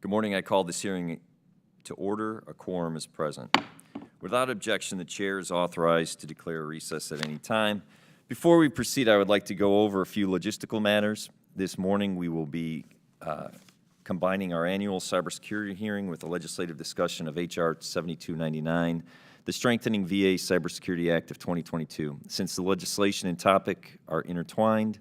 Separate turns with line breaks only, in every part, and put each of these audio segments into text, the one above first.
Good morning. I call this hearing to order. A quorum is present. Without objection, the chair is authorized to declare a recess at any time. Before we proceed, I would like to go over a few logistical matters. This morning, we will be combining our annual cybersecurity hearing with a legislative discussion of H.R. 7299, the Strengthening VA Cybersecurity Act of 2022. Since the legislation and topic are intertwined,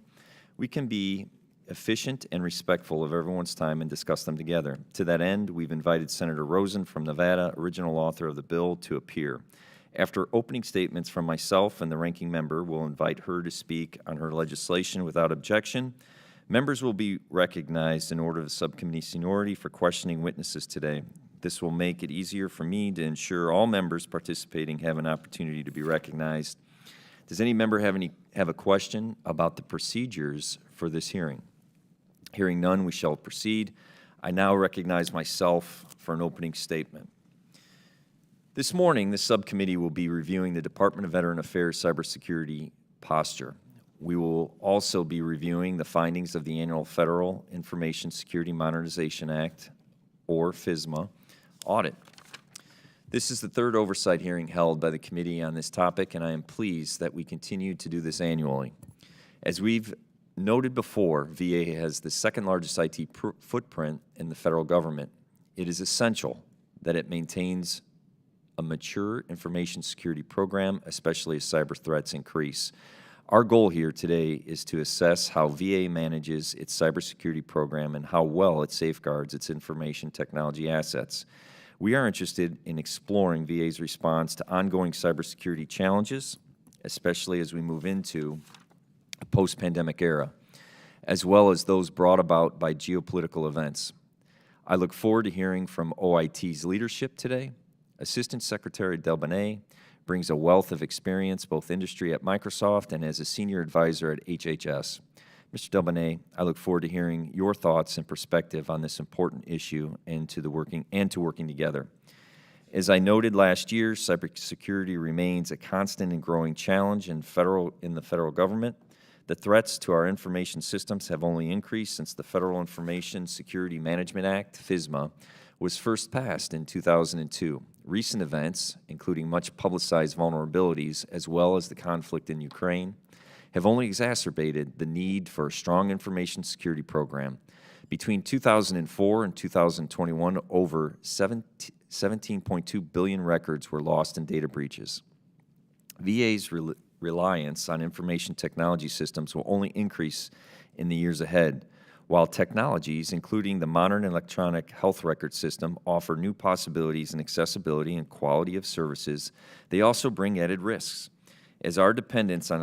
we can be efficient and respectful of everyone's time and discuss them together. To that end, we've invited Senator Rosen from Nevada, original author of the bill, to appear. After opening statements from myself and the ranking member, we'll invite her to speak on her legislation without objection. Members will be recognized in order of subcommittee seniority for questioning witnesses today. This will make it easier for me to ensure all members participating have an opportunity to be recognized. Does any member have a question about the procedures for this hearing? Hearing none, we shall proceed. I now recognize myself for an opening statement. This morning, the subcommittee will be reviewing the Department of Veteran Affairs cybersecurity posture. We will also be reviewing the findings of the annual Federal Information Security Modernization Act, or FISMA, audit. This is the third oversight hearing held by the committee on this topic, and I am pleased that we continue to do this annually. As we've noted before, VA has the second largest IT footprint in the federal government. It is essential that it maintains a mature information security program, especially as cyber threats increase. Our goal here today is to assess how VA manages its cybersecurity program and how well it safeguards its information technology assets. We are interested in exploring VA's response to ongoing cybersecurity challenges, especially as we move into a post-pandemic era, as well as those brought about by geopolitical events. I look forward to hearing from OIT's leadership today. Assistant Secretary Delbene brings a wealth of experience, both industry at Microsoft and as a senior advisor at HHS. Mr. Delbene, I look forward to hearing your thoughts and perspective on this important issue and to working together. As I noted last year, cybersecurity remains a constant and growing challenge in the federal government. The threats to our information systems have only increased since the Federal Information Security Management Act, FISMA, was first passed in 2002. Recent events, including much publicized vulnerabilities, as well as the conflict in Ukraine, have only exacerbated the need for a strong information security program. Between 2004 and 2021, over 17.2 billion records were lost in data breaches. VA's reliance on information technology systems will only increase in the years ahead. While technologies, including the modern electronic health record system, offer new possibilities in accessibility and quality of services, they also bring added risks. As our dependence on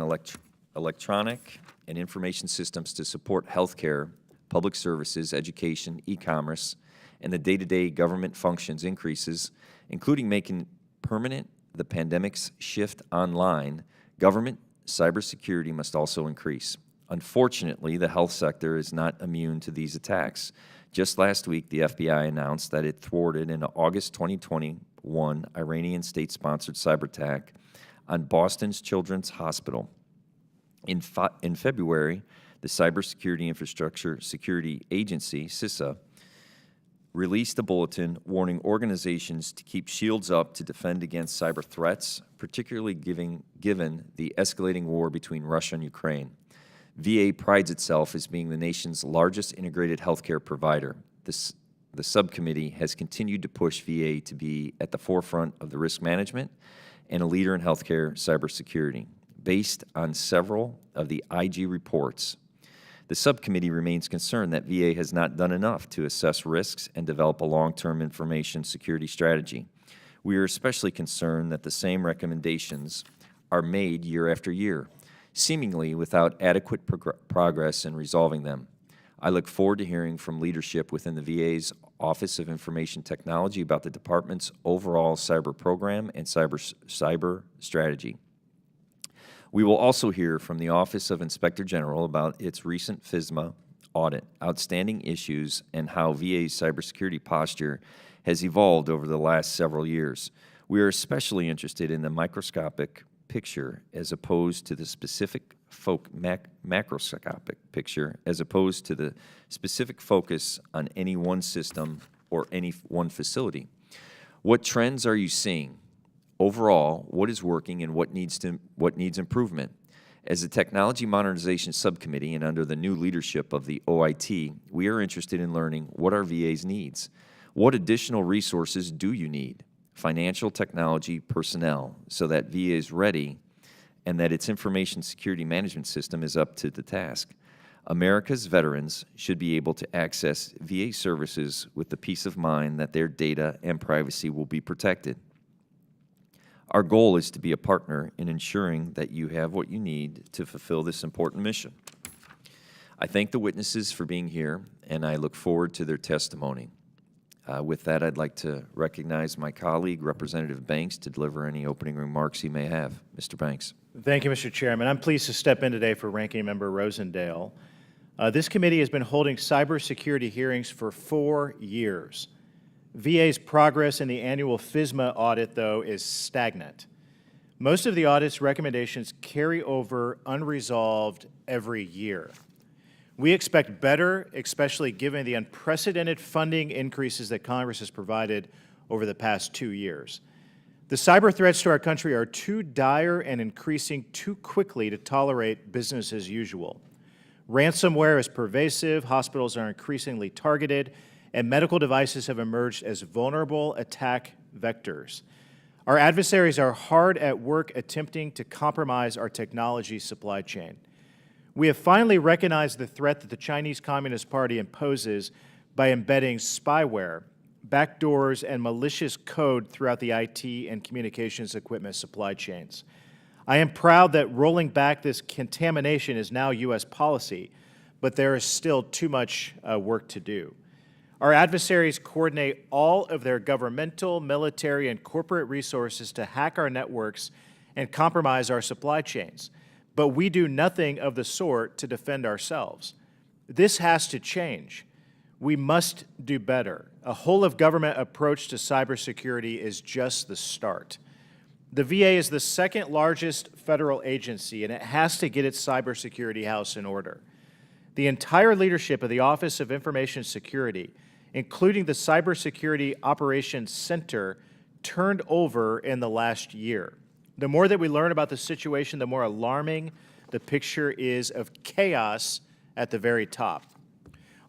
electronic and information systems to support healthcare, public services, education, e-commerce, and the day-to-day government functions increases, including making permanent the pandemic's shift online, government cybersecurity must also increase. Unfortunately, the health sector is not immune to these attacks. Just last week, the FBI announced that it thwarted an August 2021 Iranian state-sponsored cyber attack on Boston's Children's Hospital. In February, the Cybersecurity Infrastructure Security Agency, CISA, released a bulletin warning organizations to keep shields up to defend against cyber threats, particularly given the escalating war between Russia and Ukraine. VA prides itself as being the nation's largest integrated healthcare provider. The subcommittee has continued to push VA to be at the forefront of the risk management and a leader in healthcare cybersecurity. Based on several of the IG reports, the subcommittee remains concerned that VA has not done enough to assess risks and develop a long-term information security strategy. We are especially concerned that the same recommendations are made year after year, seemingly without adequate progress in resolving them. I look forward to hearing from leadership within the VA's Office of Information Technology about the department's overall cyber program and cyber strategy. We will also hear from the Office of Inspector General about its recent FISMA audit, outstanding issues, and how VA's cybersecurity posture has evolved over the last several years. We are especially interested in the microscopic picture as opposed to the specific macroscopic picture as opposed to the specific focus on any one system or any one facility. What trends are you seeing? Overall, what is working and what needs improvement? As the Technology Modernization Subcommittee and under the new leadership of the OIT, we are interested in learning what our VA's needs. What additional resources do you need? Financial, technology, personnel, so that VA is ready and that its information security management system is up to the task. America's veterans should be able to access VA services with the peace of mind that their data and privacy will be protected. Our goal is to be a partner in ensuring that you have what you need to fulfill this important mission. I thank the witnesses for being here, and I look forward to their testimony. With that, I'd like to recognize my colleague, Representative Banks, to deliver any opening remarks he may have. Mr. Banks.
Thank you, Mr. Chairman. I'm pleased to step in today for Ranking Member Rosendale. This committee has been holding cybersecurity hearings for 4 years. VA's progress in the annual FISMA audit, though, is stagnant. Most of the audit's recommendations carry over unresolved every year. We expect better, especially given the unprecedented funding increases that Congress has provided over the past 2 years. The cyber threats to our country are too dire and increasing too quickly to tolerate business as usual. Ransomware is pervasive, hospitals are increasingly targeted, and medical devices have emerged as vulnerable attack vectors. Our adversaries are hard at work attempting to compromise our technology supply chain. We have finally recognized the threat that the Chinese Communist Party imposes by embedding spyware, backdoors, and malicious code throughout the IT and communications equipment supply chains. I am proud that rolling back this contamination is now U.S. policy, but there is still too much work to do. Our adversaries coordinate all of their governmental, military, and corporate resources to hack our networks and compromise our supply chains. But we do nothing of the sort to defend ourselves. This has to change. We must do better. A whole-of-government approach to cybersecurity is just the start. The VA is the second largest federal agency, and it has to get its cybersecurity house in order. The entire leadership of the Office of Information Security, including the Cybersecurity Operations Center, turned over in the last year. The more that we learn about the situation, the more alarming the picture is of chaos at the very top.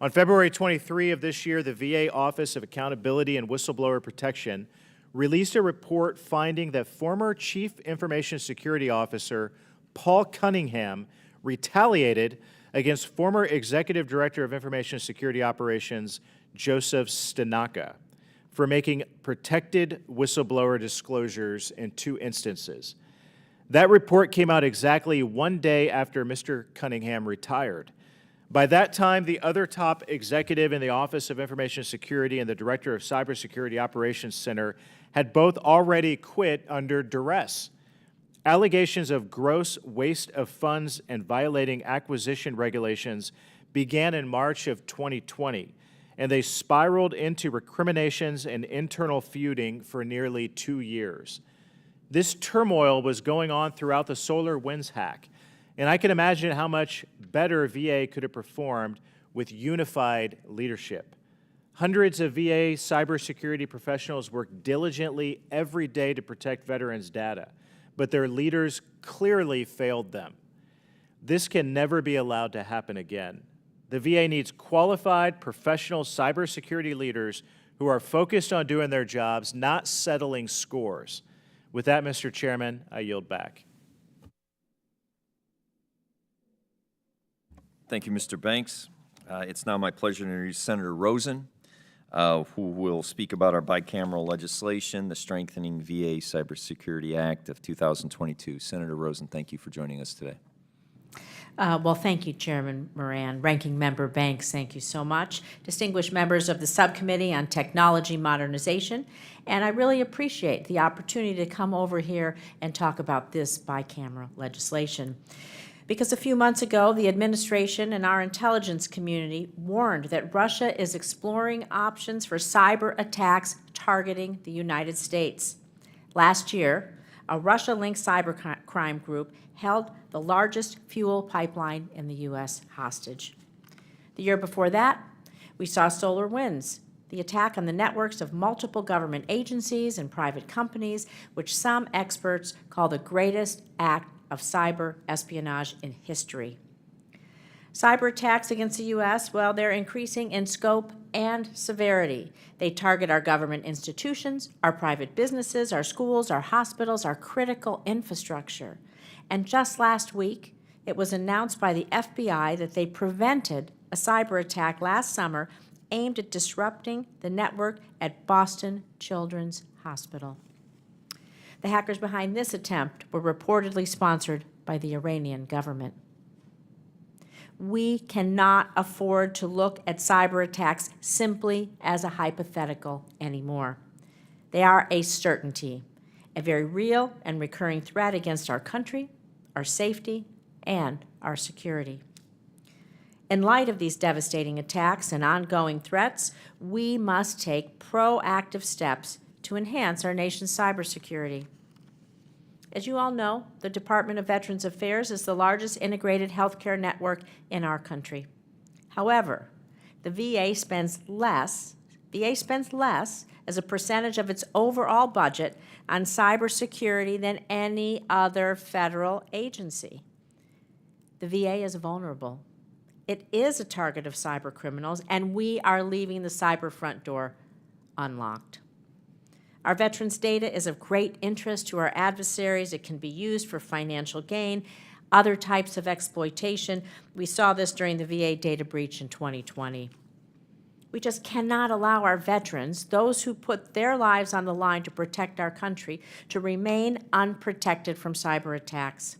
On February 23 of this year, the VA Office of Accountability and Whistleblower Protection released a report finding that former Chief Information Security Officer Paul Cunningham retaliated against former Executive Director of Information Security Operations Joseph Stanaka for making protected whistleblower disclosures in 2 instances. That report came out exactly 1 day after Mr. Cunningham retired. By that time, the other top executive in the Office of Information Security and the Director of Cybersecurity Operations Center had both already quit under duress. Allegations of gross waste of funds and violating acquisition regulations began in March of 2020, and they spiraled into recriminations and internal feuding for nearly 2 years. This turmoil was going on throughout the SolarWinds hack, and I can imagine how much better VA could have performed with unified leadership. Hundreds of VA cybersecurity professionals work diligently every day to protect veterans' data, but their leaders clearly failed them. This can never be allowed to happen again. The VA needs qualified, professional cybersecurity leaders who are focused on doing their jobs, not settling scores. With that, Mr. Chairman, I yield back.
Thank you, Mr. Banks. It's now my pleasure to introduce Senator Rosen, who will speak about our bicameral legislation, the Strengthening VA Cybersecurity Act of 2022. Senator Rosen, thank you for joining us today.
Well, thank you, Chairman Moran. Ranking Member Banks, thank you so much. Distinguished members of the Subcommittee on Technology Modernization, and I really appreciate the opportunity to come over here and talk about this bicameral legislation. Because a few months ago, the administration and our intelligence community warned that Russia is exploring options for cyber attacks targeting the United States. Last year, a Russia-linked cybercrime group held the largest fuel pipeline in the U.S. hostage. The year before that, we saw SolarWinds, the attack on the networks of multiple government agencies and private companies, which some experts call the greatest act of cyber espionage in history. Cyber attacks against the U.S., well, they're increasing in scope and severity. They target our government institutions, our private businesses, our schools, our hospitals, our critical infrastructure. And just last week, it was announced by the FBI that they prevented a cyber attack last summer aimed at disrupting the network at Boston Children's Hospital. The hackers behind this attempt were reportedly sponsored by the Iranian government. We cannot afford to look at cyber attacks simply as a hypothetical anymore. They are a certainty, a very real and recurring threat against our country, our safety, and our security. In light of these devastating attacks and ongoing threats, we must take proactive steps to enhance our nation's cybersecurity. As you all know, the Department of Veterans Affairs is the largest integrated healthcare network in our country. However, the VA spends less as a percentage of its overall budget on cybersecurity than any other federal agency. The VA is vulnerable. It is a target of cyber criminals, and we are leaving the cyber front door unlocked. Our veterans' data is of great interest to our adversaries. It can be used for financial gain, other types of exploitation. We saw this during the VA data breach in 2020. We just cannot allow our veterans, those who put their lives on the line to protect our country, to remain unprotected from cyber attacks.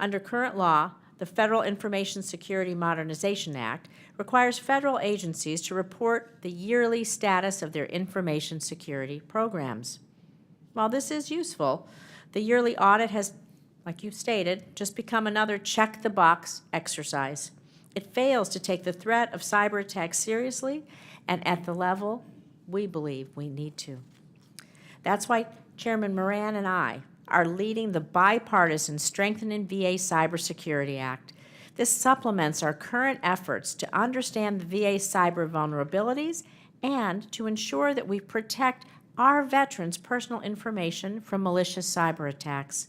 Under current law, the Federal Information Security Modernization Act requires federal agencies to report the yearly status of their information security programs. While this is useful, the yearly audit has, like you stated, just become another check-the-box exercise. It fails to take the threat of cyber attacks seriously and at the level we believe we need to. That's why Chairman Moran and I are leading the bipartisan Strengthening VA Cybersecurity Act. This supplements our current efforts to understand the VA's cyber vulnerabilities and to ensure that we protect our veterans' personal information from malicious cyber attacks.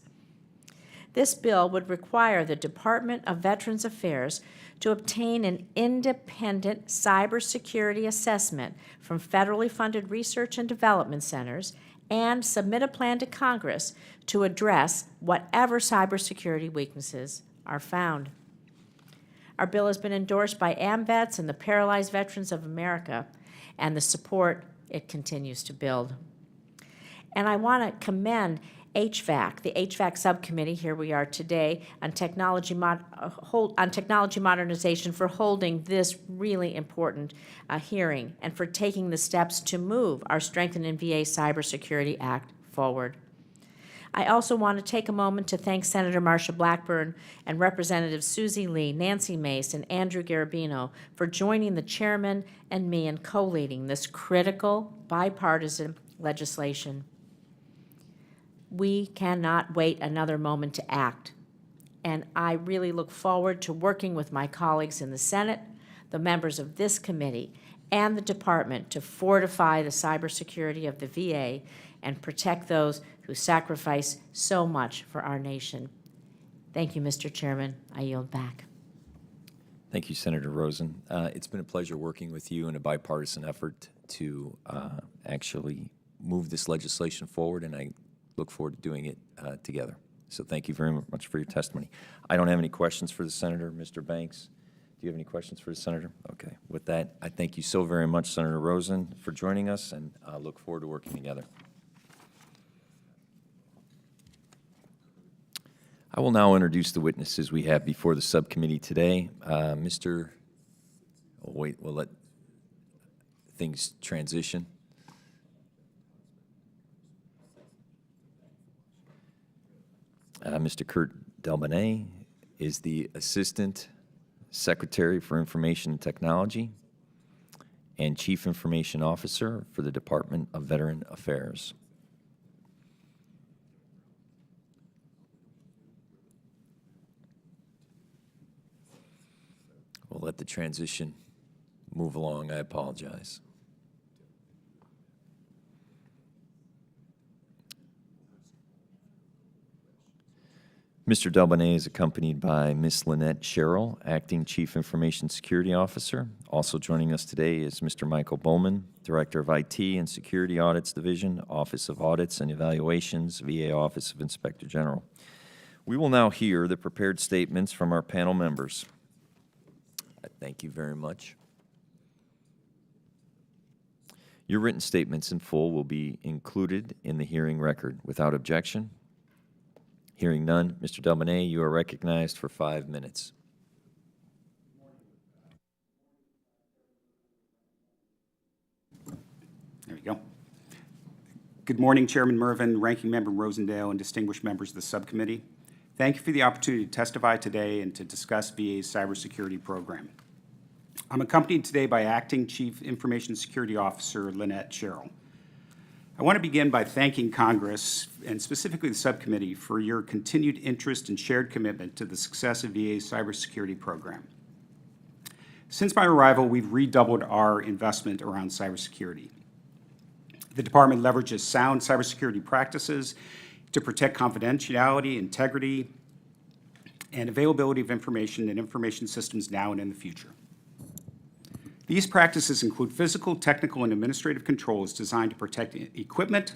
This bill would require the Department of Veterans Affairs to obtain an independent cybersecurity assessment from federally funded research and development centers and submit a plan to Congress to address whatever cybersecurity weaknesses are found. Our bill has been endorsed by AMVETS and the Paralyzed Veterans of America, and the support it continues to build. And I want to commend HVAC, the HVAC subcommittee, here we are today, on technology modernization for holding this really important hearing and for taking the steps to move our Strengthening VA Cybersecurity Act forward. I also want to take a moment to thank Senator Marsha Blackburn and Representatives Susie Lee, Nancy Mace, and Andrew Garabino for joining the chairman and me in co-leading this critical bipartisan legislation. We cannot wait another moment to act, and I really look forward to working with my colleagues in the Senate, the members of this committee, and the department to fortify the cybersecurity of the VA and protect those who sacrifice so much for our nation. Thank you, Mr. Chairman. I yield back.
Thank you, Senator Rosen. It's been a pleasure working with you in a bipartisan effort to actually move this legislation forward, and I look forward to doing it together. So thank you very much for your testimony. I don't have any questions for the Senator. Mr. Banks, do you have any questions for the Senator? Okay. With that, I thank you so very much, Senator Rosen, for joining us, and I look forward to working together. I will now introduce the witnesses we have before the subcommittee today. We'll let things transition. Mr. Kurt Delbonnay is the Assistant Secretary for Information and Technology and Chief Information Officer for the Department of Veteran Affairs. We'll let the transition move along. I apologize. Mr. Delbonnay is accompanied by Ms. Lynette Sherrill, Acting Chief Information Security Officer. Also joining us today is Mr. Michael Bowman, Director of IT and Security Audits Division, Office of Audits and Evaluations, VA Office of Inspector General. We will now hear the prepared statements from our panel members. Thank you very much. Your written statements in full will be included in the hearing record. Without objection? Hearing none, Mr. Delbonnay, you are recognized for 5 minutes.
There you go. Good morning, Chairman Mervin, Ranking Member Rosendale, and distinguished members of the subcommittee. Thank you for the opportunity to testify today and to discuss VA's cybersecurity program. I'm accompanied today by Acting Chief Information Security Officer Lynette Sherrill. I want to begin by thanking Congress, and specifically the subcommittee, for your continued interest and shared commitment to the success of VA's cybersecurity program. Since my arrival, we've redoubled our investment around cybersecurity. The department leverages sound cybersecurity practices to protect confidentiality, integrity, and availability of information and information systems now and in the future. These practices include physical, technical, and administrative controls designed to protect equipment,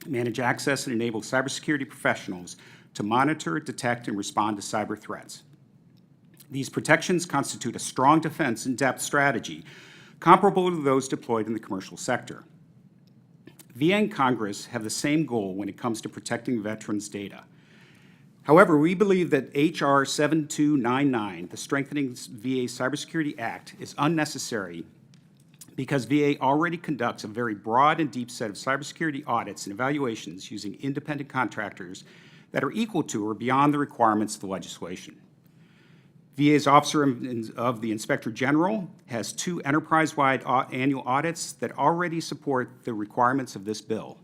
manage access, and enable cybersecurity professionals to monitor, detect, and respond to cyber threats. These protections constitute a strong defense in-depth strategy comparable to those deployed in the commercial sector. VA and Congress have the same goal when it comes to protecting veterans' data. However, we believe that H.R. 7299, the Strengthening VA Cybersecurity Act, is unnecessary because VA already conducts a very broad and deep set of cybersecurity audits and evaluations using independent contractors that are equal to or beyond the requirements of the legislation. VA's Office of the Inspector General has 2 enterprise-wide annual audits that already support the requirements of this bill: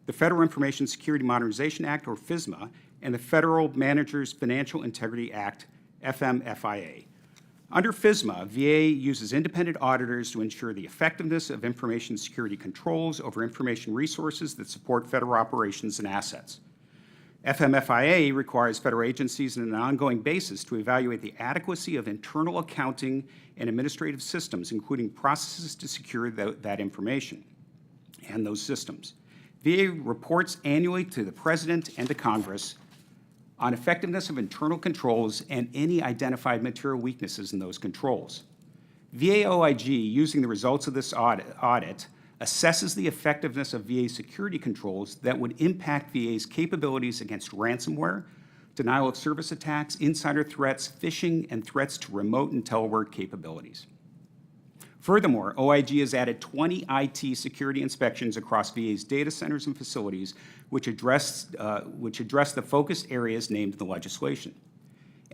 the Federal Information Security Modernization Act, or FISMA, and the Federal Managers Financial Integrity Act, FMFIA. Under FISMA, VA uses independent auditors to ensure the effectiveness of information security controls over information resources that support federal operations and assets. FMFIA requires federal agencies on an ongoing basis to evaluate the adequacy of internal accounting and administrative systems, including processes to secure that information and those systems. VA reports annually to the President and to Congress on effectiveness of internal controls and any identified material weaknesses in those controls. VA OIG, using the results of this audit, assesses the effectiveness of VA security controls that would impact VA's capabilities against ransomware, denial of service attacks, insider threats, phishing, and threats to remote and telework capabilities. Furthermore, OIG has added 20 IT security inspections across VA's data centers and facilities, which address the focused areas named in the legislation.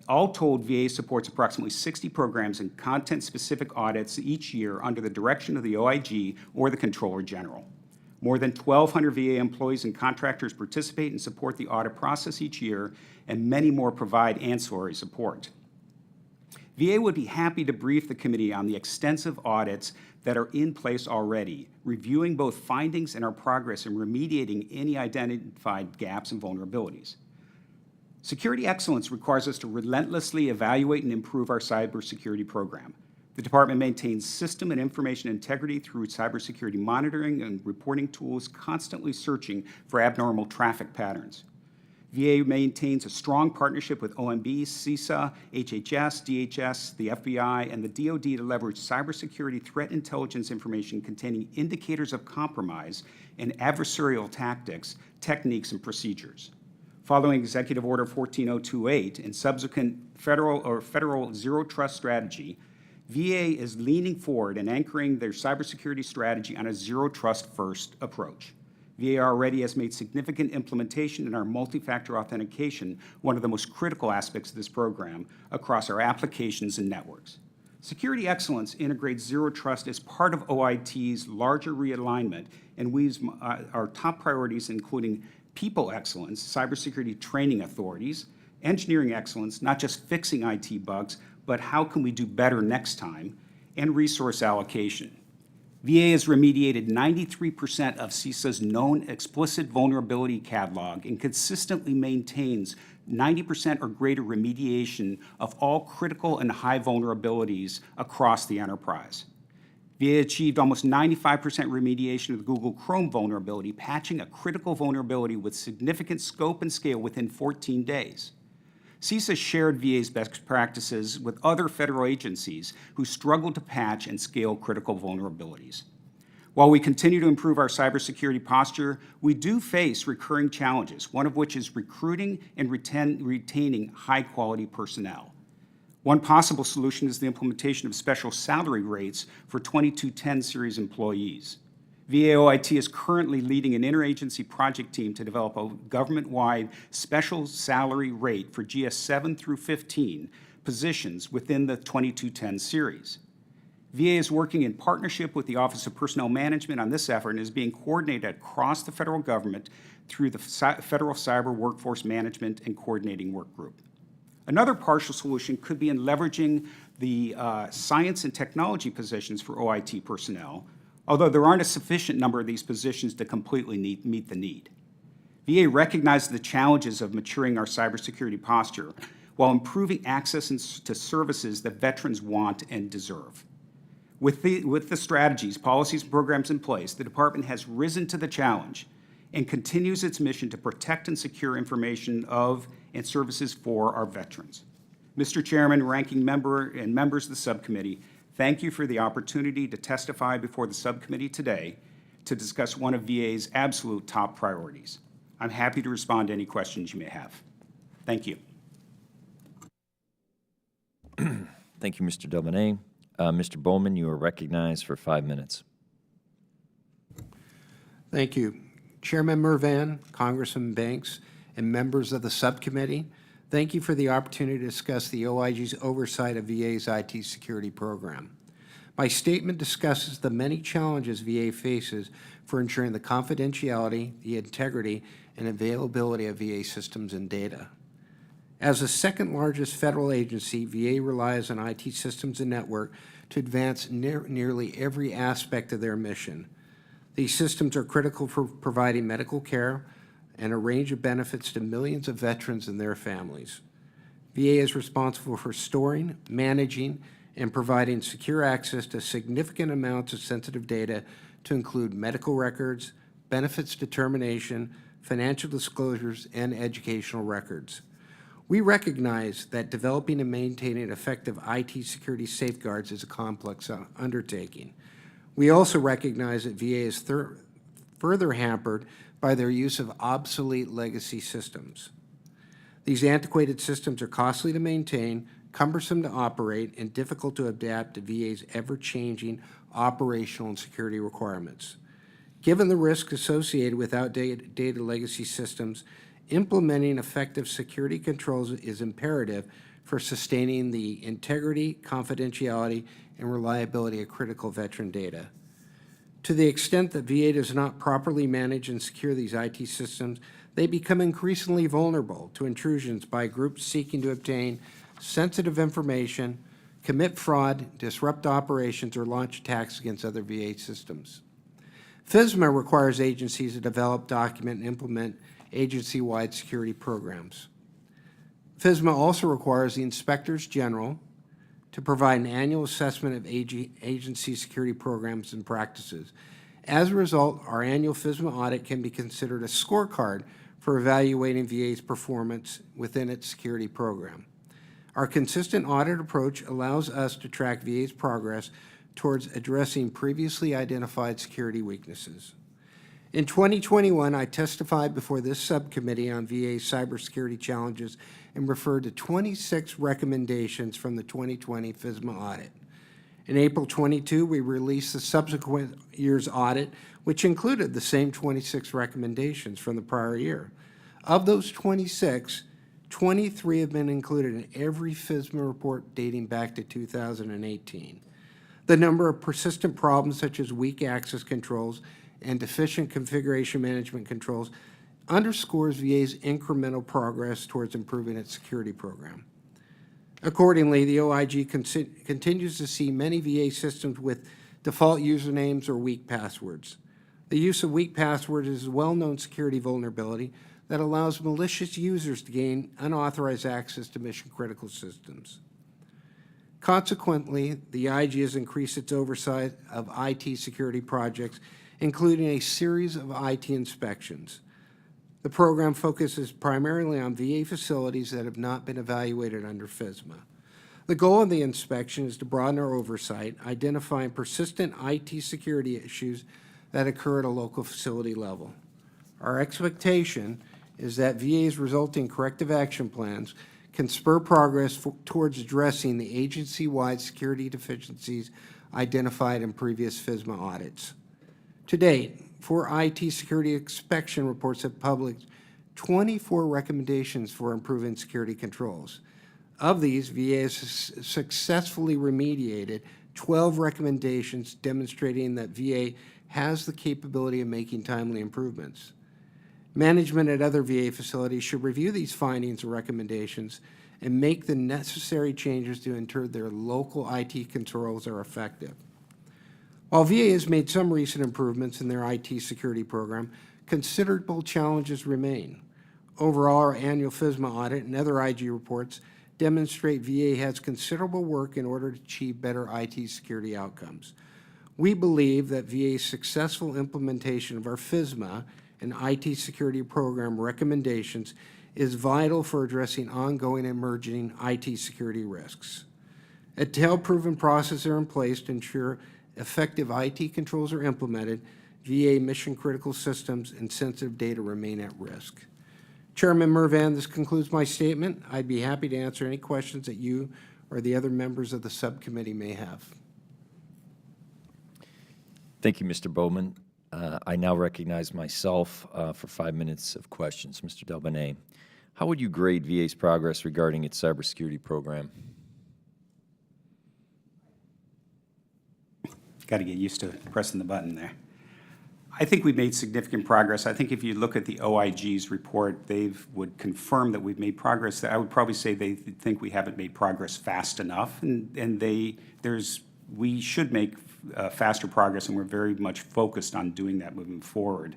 All told, VA supports approximately 60 programs and content-specific audits each year under the direction of the OIG or the Controller General. More than 1,200 VA employees and contractors participate and support the audit process each year, and many more provide ancillary support. VA would be happy to brief the committee on the extensive audits that are in place already, reviewing both findings and our progress in remediating any identified gaps and vulnerabilities. Security excellence requires us to relentlessly evaluate and improve our cybersecurity program. The department maintains system and information integrity through cybersecurity monitoring and reporting tools, constantly searching for abnormal traffic patterns. VA maintains a strong partnership with OMB, CISA, HHS, DHS, the FBI, and the DoD to leverage cybersecurity threat intelligence information containing indicators of compromise and adversarial tactics, techniques, and procedures. Following Executive Order 14028 and subsequent federal zero trust strategy, VA is leaning forward and anchoring their cybersecurity strategy on a zero trust first approach. VA already has made significant implementation in our multi-factor authentication, one of the most critical aspects of this program, across our applications and networks. Security excellence integrates zero trust as part of OIT's larger realignment and weaves our top priorities, including people excellence, cybersecurity training authorities, engineering excellence, not just fixing IT bugs, but how can we do better next time, and resource allocation. VA has remediated 93% of CISA's known explicit vulnerability catalog and consistently maintains 90% or greater remediation of all critical and high vulnerabilities across the enterprise. VA achieved almost 95% remediation of the Google Chrome vulnerability, patching a critical vulnerability with significant scope and scale within 14 days. CISA shared VA's best practices with other federal agencies who struggled to patch and scale critical vulnerabilities. While we continue to improve our cybersecurity posture, we do face recurring challenges, one of which is recruiting and retaining high-quality personnel. One possible solution is the implementation of special salary rates for 2210 series employees. VA OIT is currently leading an interagency project team to develop a government-wide special salary rate for GS 7 through 15 positions within the 2210 series. VA is working in partnership with the Office of Personnel Management on this effort and is being coordinated across the federal government through the Federal Cyber Workforce Management and Coordinating Work Group. Another partial solution could be in leveraging the science and technology positions for OIT personnel, although there aren't a sufficient number of these positions to completely meet the need. VA recognizes the challenges of maturing our cybersecurity posture while improving access to services that veterans want and deserve. With the strategies, policies, and programs in place, the Department has risen to the challenge and continues its mission to protect and secure information of and services for our veterans. Mr. Chairman, Ranking Member, and members of the subcommittee, thank you for the opportunity to testify before the subcommittee today to discuss one of VA's absolute top priorities. I'm happy to respond to any questions you may have. Thank you.
Thank you, Mr. Delbonnay. Mr. Bowman, you are recognized for 5 minutes.
Thank you. Chairman Mervan, Congressman Banks, and members of the subcommittee, thank you for the opportunity to discuss the OIG's oversight of VA's IT security program. My statement discusses the many challenges VA faces for ensuring the confidentiality, the integrity, and availability of VA systems and data. As the second largest federal agency, VA relies on IT systems and network to advance nearly every aspect of their mission. These systems are critical for providing medical care and a range of benefits to millions of veterans and their families. VA is responsible for storing, managing, and providing secure access to significant amounts of sensitive data to include medical records, benefits determination, financial disclosures, and educational records. We recognize that developing and maintaining effective IT security safeguards is a complex undertaking. We also recognize that VA is further hampered by their use of obsolete legacy systems. These antiquated systems are costly to maintain, cumbersome to operate, and difficult to adapt to VA's ever-changing operational and security requirements. Given the risks associated with outdated data legacy systems, implementing effective security controls is imperative for sustaining the integrity, confidentiality, and reliability of critical veteran data. To the extent that VA does not properly manage and secure these IT systems, they become increasingly vulnerable to intrusions by groups seeking to obtain sensitive information, commit fraud, disrupt operations, or launch attacks against other VA systems. FISMA requires agencies to develop, document, and implement agency-wide security programs. FISMA also requires the Inspectors General to provide an annual assessment of agency security programs and practices. As a result, our annual FISMA audit can be considered a scorecard for evaluating VA's performance within its security program. Our consistent audit approach allows us to track VA's progress towards addressing previously identified security weaknesses. In 2021, I testified before this subcommittee on VA's cybersecurity challenges and referred to 26 recommendations from the 2020 FISMA audit. In April 22, we released the subsequent year's audit, which included the same 26 recommendations from the prior year. Of those 26, 23 have been included in every FISMA report dating back to 2018. The number of persistent problems such as weak access controls and deficient configuration management controls underscores VA's incremental progress towards improving its security program. Accordingly, the OIG continues to see many VA systems with default usernames, or weak passwords. The use of weak passwords is a well-known security vulnerability that allows malicious users to gain unauthorized access to mission-critical systems. Consequently, the IG has increased its oversight of IT security projects, including a series of IT inspections. The program focuses primarily on VA facilities that have not been evaluated under FISMA. The goal of the inspection is to broaden our oversight, identifying persistent IT security issues that occur at a local facility level. Our expectation is that VA's resulting corrective action plans can spur progress towards addressing the agency-wide security deficiencies identified in previous FISMA audits. To date, 4 IT security inspection reports have published 24 recommendations for improving security controls. Of these, VA has successfully remediated 12 recommendations demonstrating that VA has the capability of making timely improvements. Management at other VA facilities should review these findings and recommendations and make the necessary changes to ensure their local IT controls are effective. While VA has made some recent improvements in their IT security program, considerable challenges remain. Overall, our annual FISMA audit and other IG reports demonstrate VA has considerable work in order to achieve better IT security outcomes. We believe that VA's successful implementation of our FISMA and IT security program recommendations is vital for addressing ongoing and emerging IT security risks. Until proven processes are in place to ensure effective IT controls are implemented, VA mission-critical systems and sensitive data remain at risk. Chairman Mervan, this concludes my statement. I'd be happy to answer any questions that you or the other members of the subcommittee may have.
Thank you, Mr. Bowman. I now recognize myself for 5 minutes of questions. Mr. Delbonnay, how would you grade VA's progress regarding its cybersecurity program?
Got to get used to pressing the button there. I think we've made significant progress. I think if you look at the OIG's report, they would confirm that we've made progress. I would probably say they think we haven't made progress fast enough, and we should make faster progress, and we're very much focused on doing that moving forward.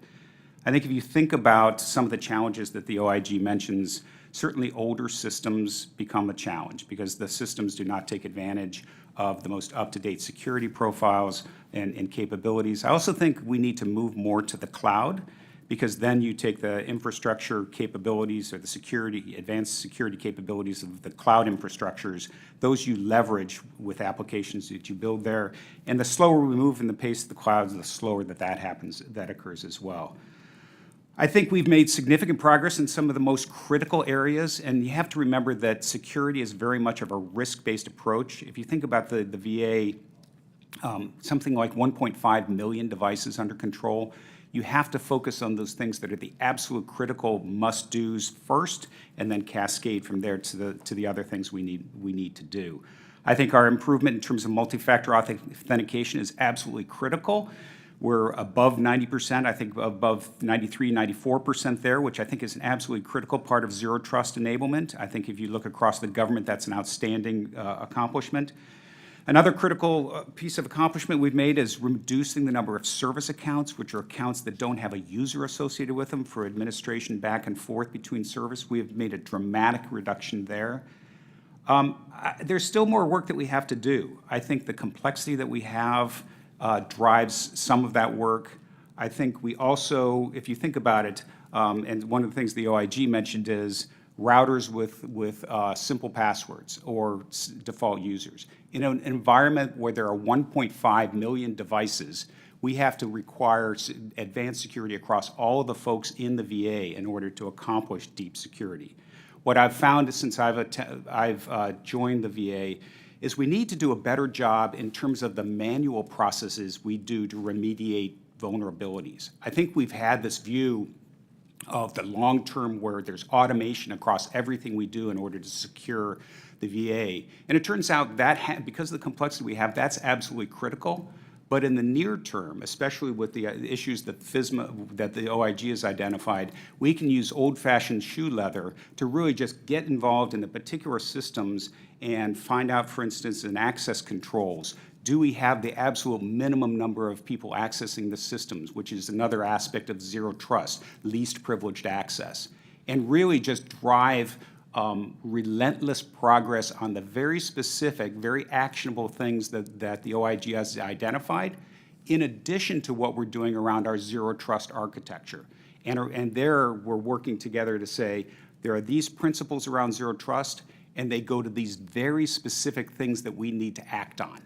I think if you think about some of the challenges that the OIG mentions, certainly older systems become a challenge because the systems do not take advantage of the most up-to-date security profiles and capabilities. I also think we need to move more to the cloud, because then you take the infrastructure capabilities or the security, advanced security capabilities of the cloud infrastructures, those you leverage with applications that you build there. And the slower we move in the pace of the clouds, the slower that happens, that occurs as well. I think we've made significant progress in some of the most critical areas, and you have to remember that security is very much of a risk-based approach. If you think about the VA, something like 1.5 million devices under control, you have to focus on those things that are the absolute critical must-dos first, and then cascade from there to the other things we need to do. I think our improvement in terms of multi-factor authentication is absolutely critical. We're above 90%, I think above 93, 94% there, which I think is an absolutely critical part of zero trust enablement. I think if you look across the government, that's an outstanding accomplishment. Another critical piece of accomplishment we've made is reducing the number of service accounts, which are accounts that don't have a user associated with them for administration back and forth between service. We have made a dramatic reduction there. There's still more work that we have to do. I think the complexity that we have drives some of that work. I think we also, if you think about it, and one of the things the OIG mentioned is routers with simple passwords or default users. In an environment where there are 1.5 million devices, we have to require advanced security across all of the folks in the VA in order to accomplish deep security. What I've found since I've joined the VA is we need to do a better job in terms of the manual processes we do to remediate vulnerabilities. I think we've had this view of the long term where there's automation across everything we do in order to secure the VA. And it turns out that because of the complexity we have, that's absolutely critical. But in the near term, especially with the issues that FISMA, that the OIG has identified, we can use old-fashioned shoe leather to really just get involved in the particular systems and find out, for instance, in access controls, do we have the absolute minimum number of people accessing the systems, which is another aspect of zero trust, least privileged access, and really just drive relentless progress on the very specific, very actionable things that the OIG has identified, in addition to what we're doing around our zero trust architecture. And there we're working together to say, there are these principles around zero trust, and they go to these very specific things that we need to act on.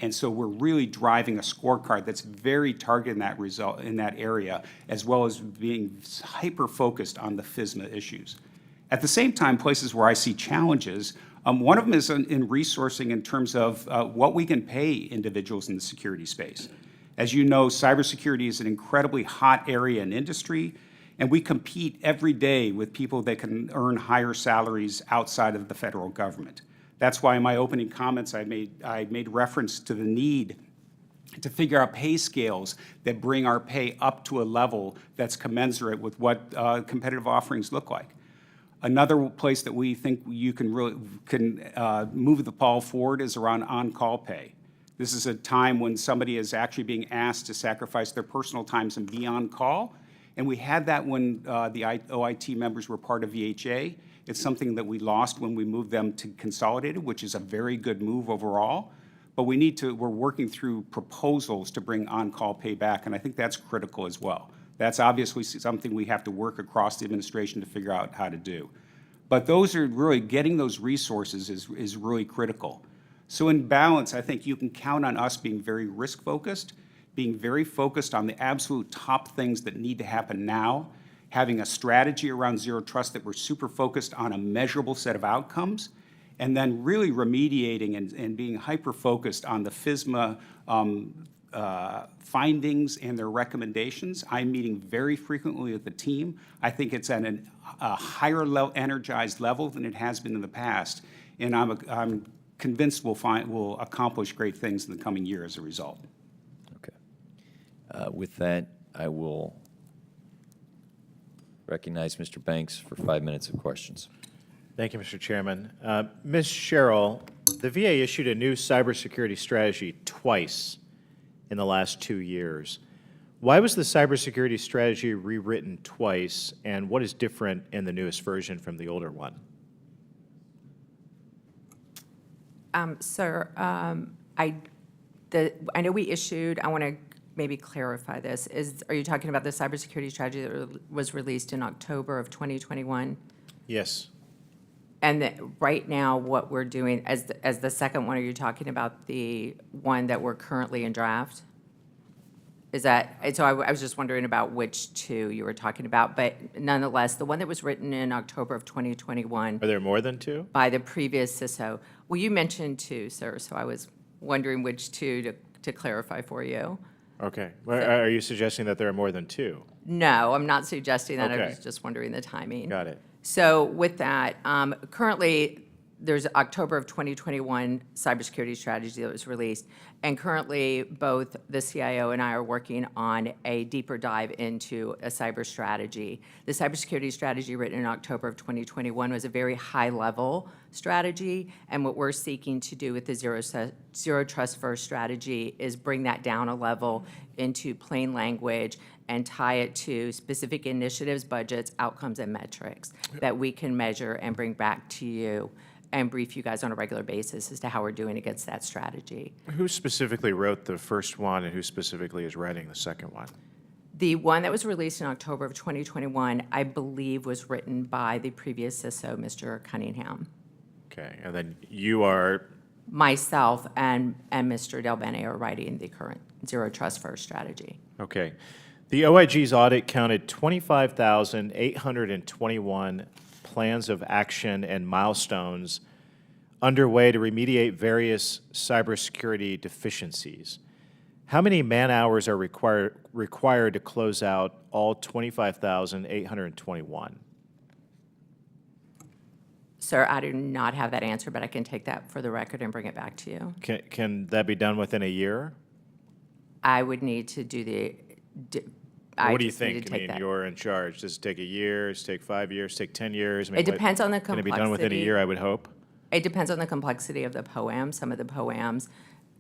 And so we're really driving a scorecard that's very targeted in that area, as well as being hyper-focused on the FISMA issues. At the same time, places where I see challenges, one of them is in resourcing in terms of what we can pay individuals in the security space. As you know, cybersecurity is an incredibly hot area in industry, and we compete every day with people that can earn higher salaries outside of the federal government. That's why in my opening comments I made reference to the need to figure out pay scales that bring our pay up to a level that's commensurate with what competitive offerings look like. Another place that we think you can really move the ball forward is around on-call pay. This is a time when somebody is actually being asked to sacrifice their personal times and be on call. And we had that when the OIT members were part of VHA. It's something that we lost when we moved them to Consolidated, which is a very good move overall. But we're working through proposals to bring on-call pay back, and I think that's critical as well. That's obviously something we have to work across the administration to figure out how to do. But those are really, getting those resources is really critical. So in balance, I think you can count on us being very risk-focused, being very focused on the absolute top things that need to happen now, having a strategy around zero trust that we're super focused on a measurable set of outcomes, and then really remediating and being hyper-focused on the FISMA findings and their recommendations. I'm meeting very frequently with the team. I think it's at a higher energized level than it has been in the past, and I'm convinced we'll accomplish great things in the coming year as a result.
Okay. With that, I will recognize Mr. Banks for 5 minutes of questions.
Thank you, Mr. Chairman. Ms. Sherrill, the VA issued a new cybersecurity strategy twice in the last 2 years. Why was the cybersecurity strategy rewritten twice, and what is different in the newest version from the older one?
Sir, I know we issued, I want to maybe clarify this. Are you talking about the cybersecurity strategy that was released in October of 2021?
Yes.
And right now, what we're doing, as the second one, are you talking about the one that we're currently in draft? Is that, so I was just wondering about which two you were talking about, but nonetheless, the one that was written in October of 2021
Are there more than two?
by the previous CISO. Well, you mentioned two, sir, so I was wondering which two to clarify for you.
Okay. Well, are you suggesting that there are more than two?
No, I'm not suggesting that. I
Okay.
was just wondering the timing.
Got it.
So with that, currently, there's October of 2021 cybersecurity strategy that was released, and currently both the CIO and I are working on a deeper dive into a cyber strategy. The cybersecurity strategy written in October of 2021 was a very high-level strategy, and what we're seeking to do with the zero trust first strategy is bring that down a level into plain language and tie it to specific initiatives, budgets, outcomes, and metrics that we can measure and bring back to you and brief you guys on a regular basis as to how we're doing against that strategy.
Who specifically wrote the first one, and who specifically is writing the second one?
The one that was released in October of 2021, I believe, was written by the previous CISO, Mr. Cunningham.
Okay, and then you are,
Myself and Mr. Del Bene are writing the current zero trust first strategy.
okay. The OIG's audit counted 25,821 plans of action and milestones underway to remediate various cybersecurity deficiencies. How many man-hours are required to close out all 25,821?
Sir, I do not have that answer, but I can take that for the record and bring it back to you.
Can that be done within a year?
I would need to do the.
What do you think? I mean, you're in charge. Does it take a year? Does it take 5 years? Take 10 years? I mean,
It depends on the
Can it be done within a year, I would hope?
It depends on the complexity of the POAM. Some of the POAMs,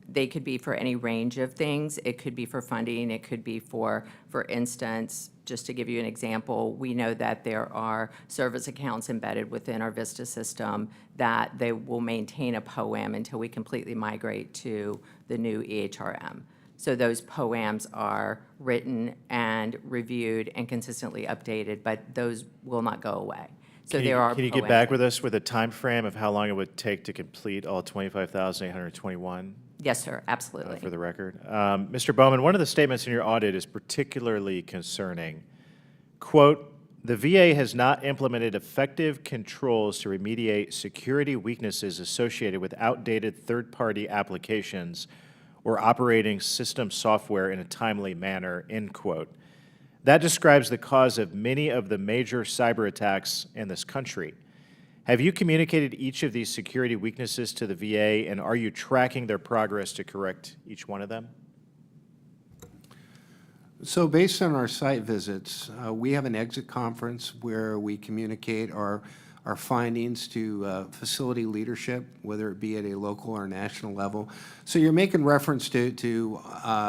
they could be for any range of things. It could be for funding. It could be for instance, just to give you an example, we know that there are service accounts embedded within our Vista system that they will maintain a POAM until we completely migrate to the new EHRM. So those POAMs are written and reviewed and consistently updated, but those will not go away. So there are.
Can you get
POAMs
back with us with a time frame of how long it would take to complete all 25,821?
Yes, sir, absolutely.
For the record. Mr. Bowman, one of the statements in your audit is particularly concerning. Quote, "The VA has not implemented effective controls to remediate security weaknesses associated with outdated third-party applications or operating system software in a timely manner," end quote. That describes the cause of many of the major cyber attacks in this country. Have you communicated each of these security weaknesses to the VA, and are you tracking their progress to correct each one of them?
So based on our site visits, we have an exit conference where we communicate our findings to facility leadership, whether it be at a local or national level. So you're making reference to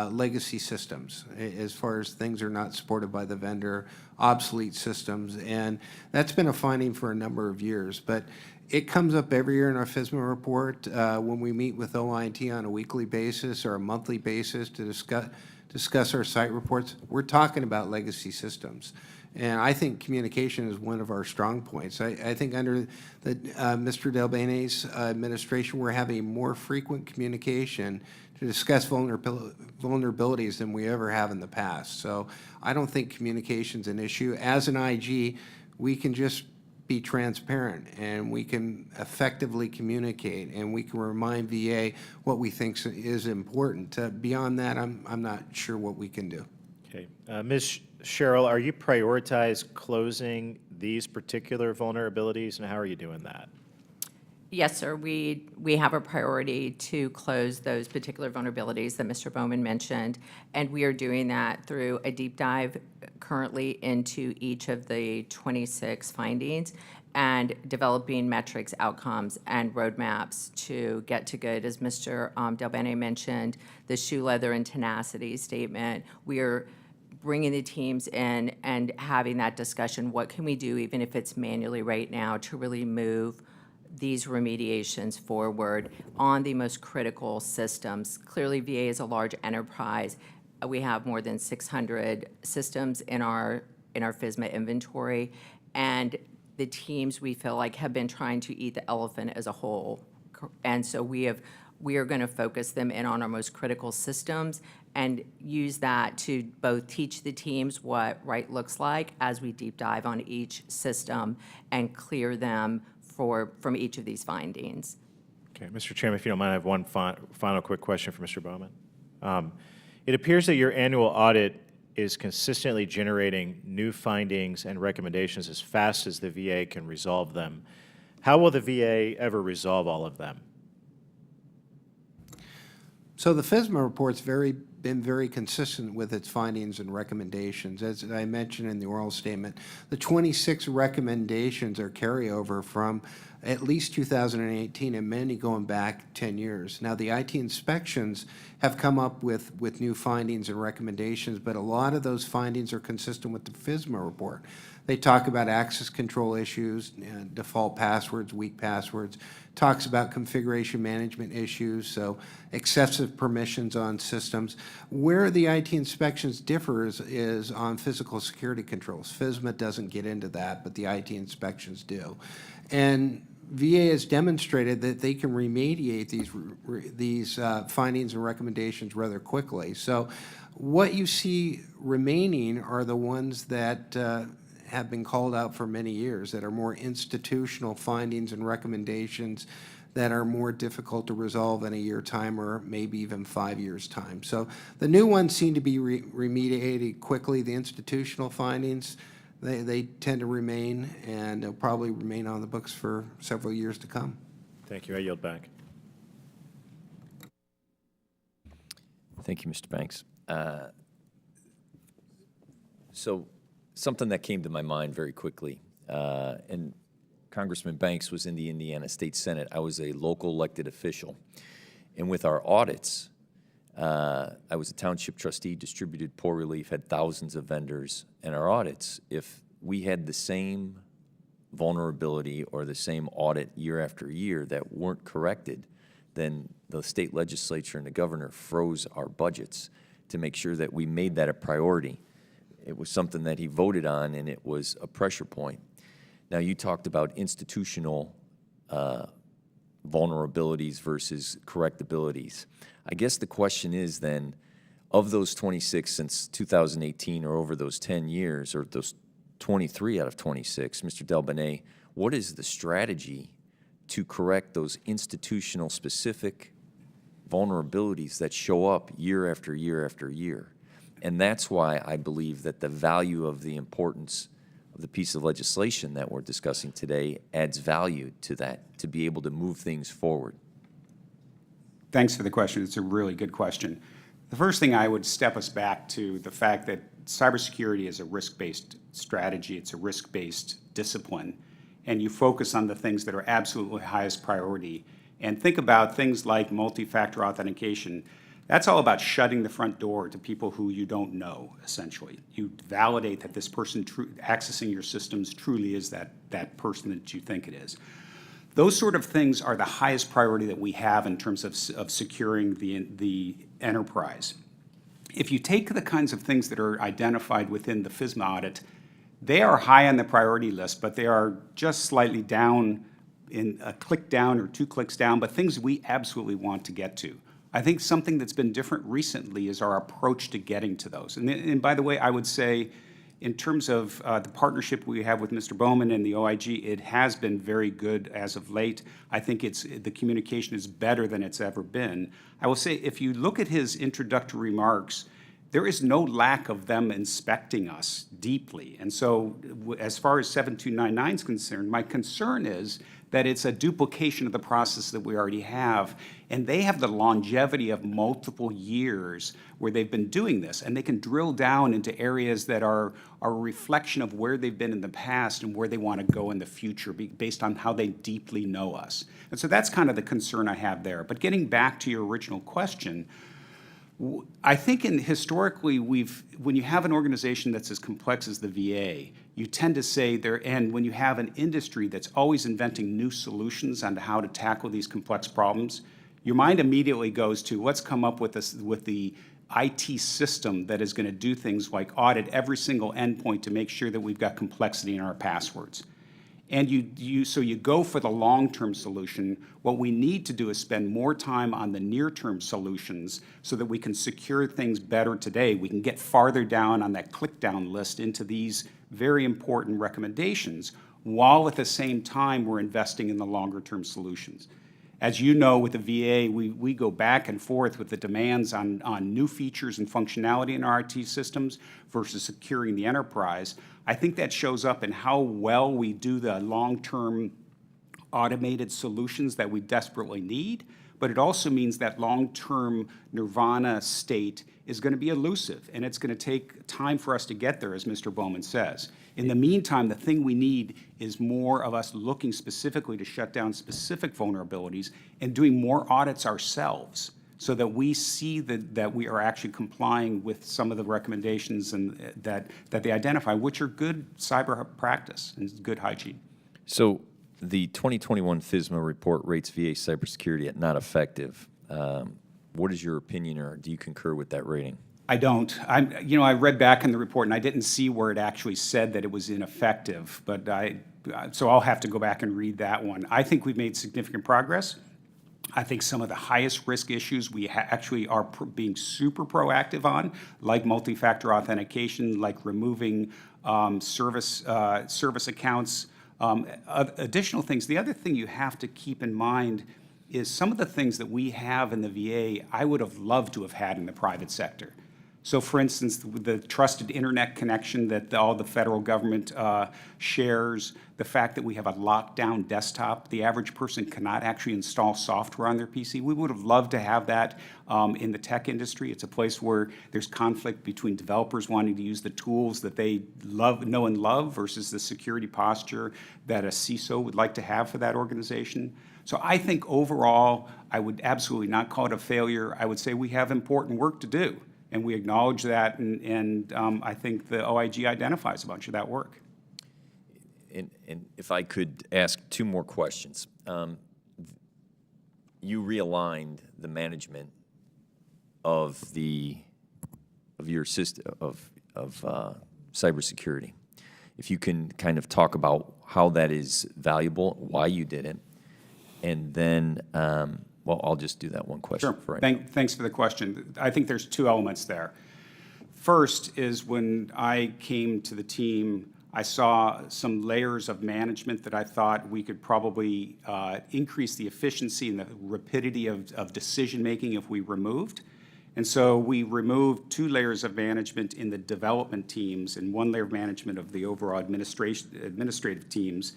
legacy systems, as far as things are not supported by the vendor, obsolete systems, and that's been a finding for a number of years. But it comes up every year in our FISMA report when we meet with OI&T on a weekly basis or a monthly basis to discuss our site reports. We're talking about legacy systems. And I think communication is one of our strong points. I think under the Mr. Delbane's administration, we're having more frequent communication to discuss vulnerabilities than we ever have in the past. So I don't think communication's an issue. As an IG, we can just be transparent, and we can effectively communicate, and we can remind VA what we think is important. Beyond that, I'm not sure what we can do.
Okay. Ms. Cheryl, are you prioritized closing these particular vulnerabilities, and how are you doing that?
Yes, sir. We have a priority to close those particular vulnerabilities that Mr. Bowman mentioned, and we are doing that through a deep dive currently into each of the 26 findings and developing metrics, outcomes, and roadmaps to get to good. As Mr. Delbene mentioned, the shoe leather and tenacity statement, we are bringing the teams in and having that discussion. What can we do, even if it's manually right now, to really move these remediations forward on the most critical systems? Clearly, VA is a large enterprise. We have more than 600 systems in our FISMA inventory, and the teams, we feel like, have been trying to eat the elephant as a whole. And so we are going to focus them in on our most critical systems and use that to both teach the teams what right looks like as we deep dive on each system and clear them from each of these findings.
Okay, Mr. Chairman, if you don't mind, I have one final quick question for Mr. Bowman. It appears that your annual audit is consistently generating new findings and recommendations as fast as the VA can resolve them. How will the VA ever resolve all of them?
So the FISMA report's been very consistent with its findings and recommendations. As I mentioned in the oral statement, the 26 recommendations are carryover from at least 2018 and many going back 10 years. Now, the IT inspections have come up with new findings and recommendations, but a lot of those findings are consistent with the FISMA report. They talk about access control issues, default passwords, weak passwords, talks about configuration management issues, so excessive permissions on systems. Where the IT inspections differ is on physical security controls. FISMA doesn't get into that, but the IT inspections do. And VA has demonstrated that they can remediate these findings and recommendations rather quickly. So what you see remaining are the ones that have been called out for many years, that are more institutional findings and recommendations that are more difficult to resolve in a year time or maybe even 5 years time. So the new ones seem to be remediated quickly. The institutional findings, they tend to remain, and they'll probably remain on the books for several years to come.
Thank you. I yield back.
Thank you, Mr. Banks. So something that came to my mind very quickly, and Congressman Banks was in the Indiana State Senate. I was a local elected official. And with our audits, I was a township trustee, distributed poor relief, had thousands of vendors. And our audits, if we had the same vulnerability or the same audit year after year that weren't corrected, then the state legislature and the governor froze our budgets to make sure that we made that a priority. It was something that he voted on, and it was a pressure point. Now, you talked about institutional vulnerabilities versus correctabilities. I guess the question is then, of those 26 since 2018 or over those 10 years, or those 23 out of 26, Mr. Delbene, what is the strategy to correct those institutional specific vulnerabilities that show up year after year after year? And that's why I believe that the value of the importance of the piece of legislation that we're discussing today adds value to that, to be able to move things forward.
Thanks for the question. It's a really good question. The first thing I would step us back to the fact that cybersecurity is a risk-based strategy. It's a risk-based discipline. And you focus on the things that are absolutely highest priority. And think about things like multi-factor authentication. That's all about shutting the front door to people who you don't know, essentially. You validate that this person accessing your systems truly is that person that you think it is. Those sort of things are the highest priority that we have in terms of securing the enterprise. If you take the kinds of things that are identified within the FISMA audit, they are high on the priority list, but they are just slightly down, in a click down or 2 clicks down, but things we absolutely want to get to. I think something that's been different recently is our approach to getting to those. And by the way, I would say, in terms of the partnership we have with Mr. Bowman and the OIG, it has been very good as of late. I think the communication is better than it's ever been. I will say, if you look at his introductory remarks, there is no lack of them inspecting us deeply. And so as far as 7299 is concerned, my concern is that it's a duplication of the process that we already have. And they have the longevity of multiple years where they've been doing this. And they can drill down into areas that are a reflection of where they've been in the past and where they want to go in the future based on how they deeply know us. And so that's kind of the concern I have there. But getting back to your original question, I think historically, when you have an organization that's as complex as the VA, you tend to say and when you have an industry that's always inventing new solutions on how to tackle these complex problems, your mind immediately goes to, let's come up with the IT system that is going to do things like audit every single endpoint to make sure that we've got complexity in our passwords. And so you go for the long-term solution. What we need to do is spend more time on the near-term solutions so that we can secure things better today. We can get farther down on that click-down list into these very important recommendations, while at the same time we're investing in the longer-term solutions. As you know, with the VA, we go back and forth with the demands on new features and functionality in our IT systems versus securing the enterprise. I think that shows up in how well we do the long-term automated solutions that we desperately need, but it also means that long-term nirvana state is going to be elusive, and it's going to take time for us to get there, as Mr. Bowman says. In the meantime, the thing we need is more of us looking specifically to shut down specific vulnerabilities and doing more audits ourselves so that we see that we are actually complying with some of the recommendations and that they identify, which are good cyber practice and good hygiene.
So the 2021 FISMA report rates VA cybersecurity at not effective. What is your opinion, or do you concur with that rating?
I don't. I read back in the report, and I didn't see where it actually said that it was ineffective, but so I'll have to go back and read that one. I think we've made significant progress. I think some of the highest risk issues we actually are being super proactive on, like multi-factor authentication, like removing service accounts, additional things. The other thing you have to keep in mind is some of the things that we have in the VA, I would have loved to have had in the private sector. So for instance, the trusted internet connection that all the federal government shares, the fact that we have a lockdown desktop, the average person cannot actually install software on their PC. We would have loved to have that in the tech industry. It's a place where there's conflict between developers wanting to use the tools that they know and love versus the security posture that a CISO would like to have for that organization. So I think overall, I would absolutely not call it a failure. I would say we have important work to do. And we acknowledge that, and I think the OIG identifies a bunch of that work.
And if I could ask two more questions. You realigned the management of your system of cybersecurity. If you can kind of talk about how that is valuable, why you did it, and then well, I'll just do that one question for right now.
Thanks for the question. I think there's two elements there. First is when I came to the team, I saw some layers of management that I thought we could probably increase the efficiency and the rapidity of decision-making if we removed. And so we removed 2 layers of management in the development teams and 1 layer of management of the overall administrative teams,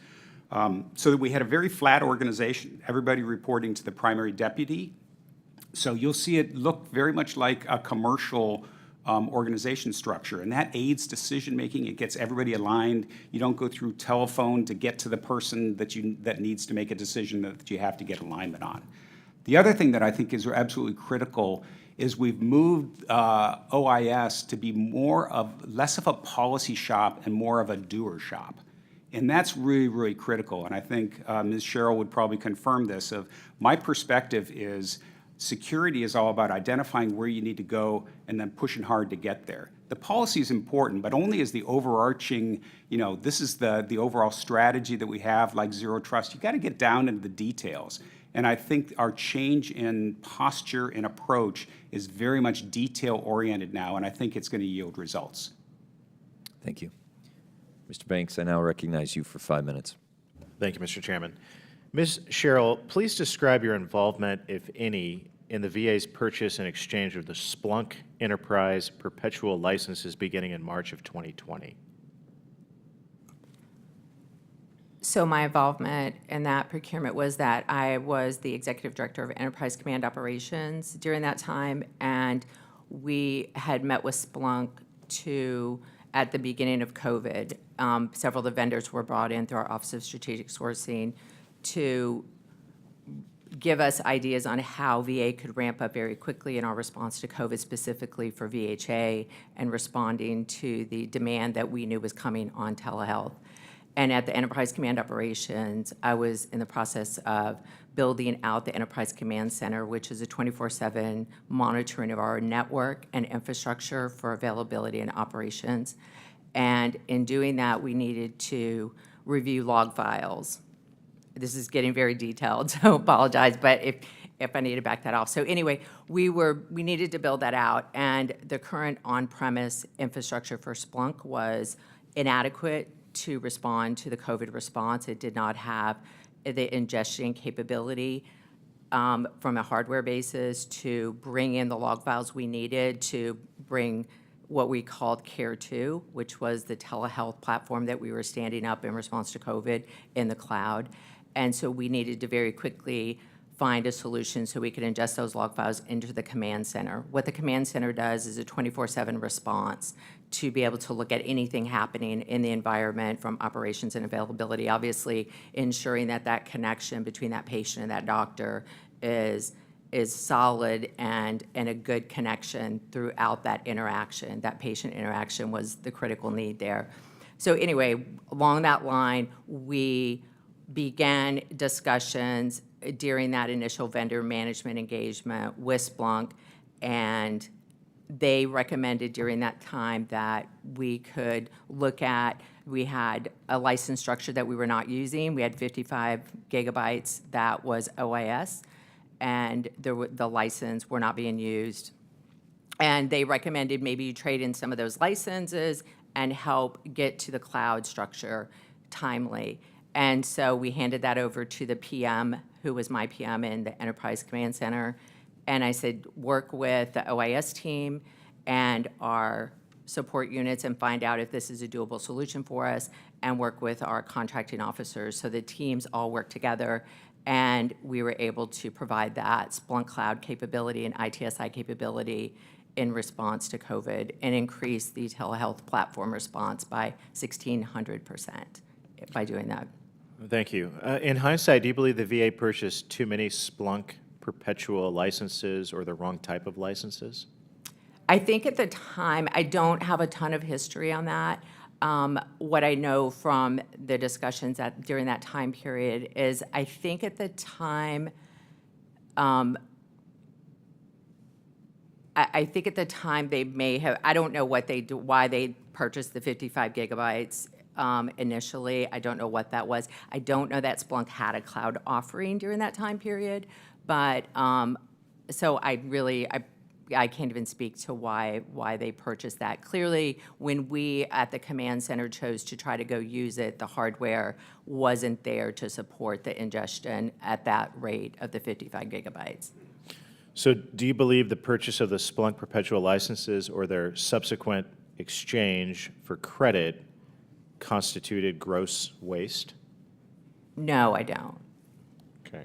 so that we had a very flat organization, everybody reporting to the primary deputy. So you'll see it look very much like a commercial organization structure, and that aids decision-making. It gets everybody aligned. You don't go through telephone to get to the person that needs to make a decision that you have to get alignment on. The other thing that I think is absolutely critical is we've moved OIS to be less of a policy shop and more of a doer shop. And that's really, really critical. And I think Ms. Sherrill would probably confirm this. My perspective is security is all about identifying where you need to go and then pushing hard to get there. The policy is important, but only as the overarching, this is the overall strategy that we have, like Zero Trust. You got to get down into the details. And I think our change in posture and approach is very much detail-oriented now, and I think it's going to yield results.
Thank you. Mr. Banks, I now recognize you for 5 minutes.
Thank you, Mr. Chairman. Ms. Sherrill, please describe your involvement, if any, in the VA's purchase and exchange of the Splunk Enterprise Perpetual licenses beginning in March of 2020.
So my involvement in that procurement was that I was the executive director of Enterprise Command Operations during that time, and we had met with Splunk at the beginning of COVID. Several of the vendors were brought in through our Office of Strategic Sourcing to give us ideas on how VA could ramp up very quickly in our response to COVID, specifically for VHA, and responding to the demand that we knew was coming on telehealth. And at the Enterprise Command Operations, I was in the process of building out the Enterprise Command Center, which is a 24/7 monitoring of our network and infrastructure for availability and operations. And in doing that, we needed to review log files. This is getting very detailed, so apologize, but if I need to back that off. So anyway, we needed to build that out, and the current on-premise infrastructure for Splunk was inadequate to respond to the COVID response. It did not have the ingestion capability from a hardware basis to bring in the log files we needed to bring what we called Care 2, which was the telehealth platform that we were standing up in response to COVID in the cloud. And so we needed to very quickly find a solution so we could ingest those log files into the command center. What the command center does is a 24/7 response to be able to look at anything happening in the environment from operations and availability, obviously ensuring that that connection between that patient and that doctor is solid and a good connection throughout that interaction. That patient interaction was the critical need there. So anyway, along that line, we began discussions during that initial vendor management engagement with Splunk, and they recommended during that time that we could look at, we had a license structure that we were not using. We had 55 gigabytes that was OIS, and the license were not being used. And they recommended maybe you trade in some of those licenses and help get to the cloud structure timely. And so we handed that over to the PM, who was my PM in the Enterprise Command Center. And I said, work with the OIS team and our support units and find out if this is a doable solution for us, and work with our contracting officers. So the teams all work together, and we were able to provide that Splunk Cloud capability and ITSI capability in response to COVID and increase the telehealth platform response by 1,600% by doing that.
Thank you. In hindsight, do you believe the VA purchased too many Splunk Perpetual licenses or the wrong type of licenses?
I think at the time, I don't have a ton of history on that. What I know from the discussions during that time period is I think at the time, I think at the time they may have, I don't know what they do, why they purchased the 55 gigabytes initially. I don't know what that was. I don't know that Splunk had a cloud offering during that time period, but so I can't even speak to why they purchased that. Clearly, when we at the command center chose to try to go use it, the hardware wasn't there to support the ingestion at that rate of the 55 gigabytes.
So do you believe the purchase of the Splunk Perpetual licenses or their subsequent exchange for credit constituted gross waste?
No, I don't.
Okay.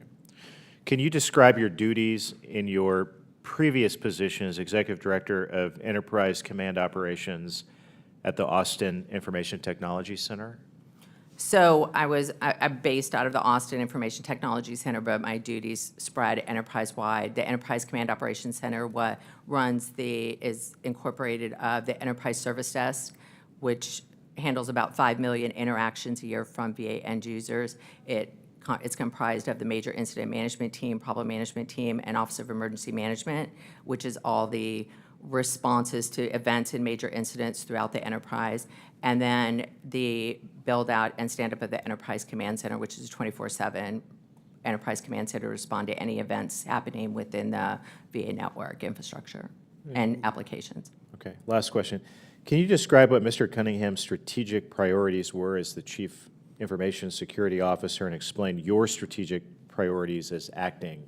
Can you describe your duties in your previous position as Executive Director of Enterprise Command Operations at the Austin Information Technology Center?
So I'm based out of the Austin Information Technology Center, but my duties spread enterprise-wide. The Enterprise Command Operations Center is incorporated of the Enterprise Service Desk, which handles about 5 million interactions a year from VA end users. It's comprised of the Major Incident Management Team, Problem Management Team, and Office of Emergency Management, which is all the responses to events and major incidents throughout the enterprise, and then the build-out and stand-up of the Enterprise Command Center, which is a 24/7 Enterprise Command Center to respond to any events happening within the VA network infrastructure and applications.
Okay, last question. Can you describe what Mr. Cunningham's strategic priorities were as the Chief Information Security Officer and explain your strategic priorities as acting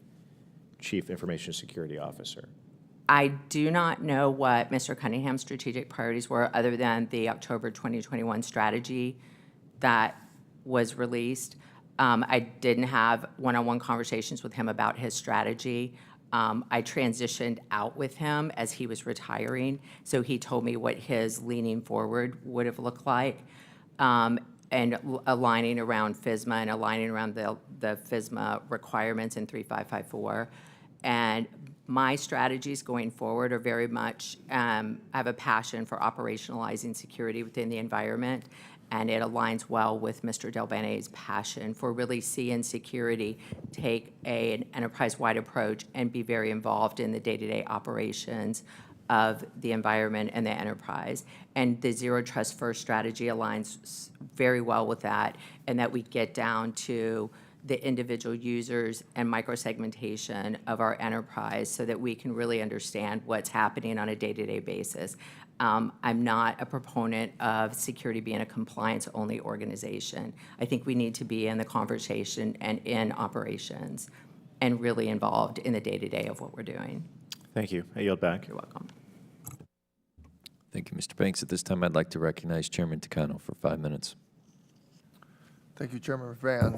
Chief Information Security Officer?
I do not know what Mr. Cunningham's strategic priorities were other than the October 2021 strategy that was released. I didn't have one-on-one conversations with him about his strategy. I transitioned out with him as he was retiring, so he told me what his leaning forward would have looked like, and aligning around FISMA and aligning around the FISMA requirements in 3554. And my strategies going forward are very much, I have a passion for operationalizing security within the environment, and it aligns well with Mr. Del Bene's passion for really seeing security take an enterprise-wide approach and be very involved in the day-to-day operations of the environment and the enterprise. And the Zero Trust First strategy aligns very well with that, and that we get down to the individual users and microsegmentation of our enterprise so that we can really understand what's happening on a day-to-day basis. I'm not a proponent of security being a compliance-only organization. I think we need to be in the conversation and in operations and really involved in the day-to-day of what we're doing.
Thank you. I yield back.
You're welcome.
Thank you, Mr. Banks. At this time, I'd like to recognize Chairman Takano for 5 minutes.
Thank you, Chairman Van.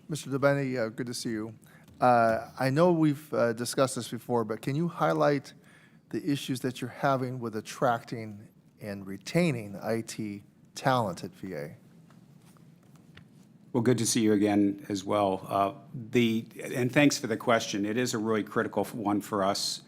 Mr. DeBene, good to see you. I know we've discussed this before, but can you highlight the issues that you're having with attracting and retaining IT talent at VA?
Well, good to see you again as well. And thanks for the question. It is a really critical one for us.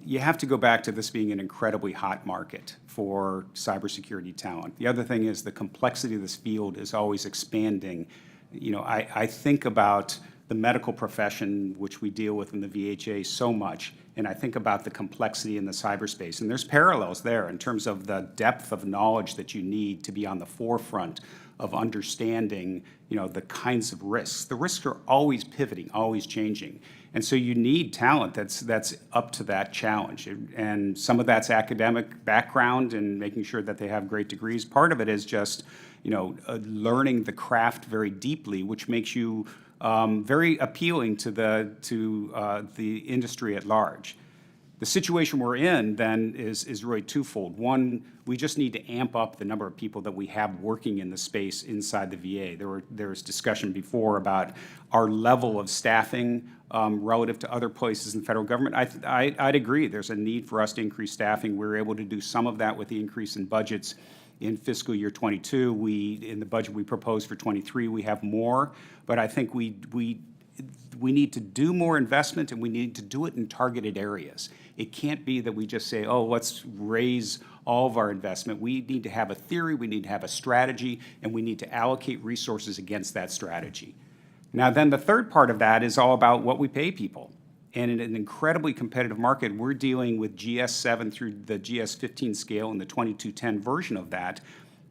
You have to go back to this being an incredibly hot market for cybersecurity talent. The other thing is the complexity of this field is always expanding. You know, I think about the medical profession, which we deal with in the VHA so much, and I think about the complexity in the cyberspace. And there's parallels there in terms of the depth of knowledge that you need to be on the forefront of understanding, you know, the kinds of risks. The risks are always pivoting, always changing. And so you need talent that's up to that challenge. And some of that's academic background and making sure that they have great degrees. Part of it is just, you know, learning the craft very deeply, which makes you very appealing to the industry at large. The situation we're in then is really twofold. One, we just need to amp up the number of people that we have working in the space inside the VA. There was discussion before about our level of staffing relative to other places in the federal government. I'd agree. There's a need for us to increase staffing. We were able to do some of that with the increase in budgets in fiscal year 22. In the budget we proposed for 23, we have more, but I think we need to do more investment, and we need to do it in targeted areas. It can't be that we just say, oh, let's raise all of our investment. We need to have a theory, we need to have a strategy, and we need to allocate resources against that strategy. Now then, the third part of that is all about what we pay people. And in an incredibly competitive market, we're dealing with GS7 through the GS15 scale and the 2210 version of that,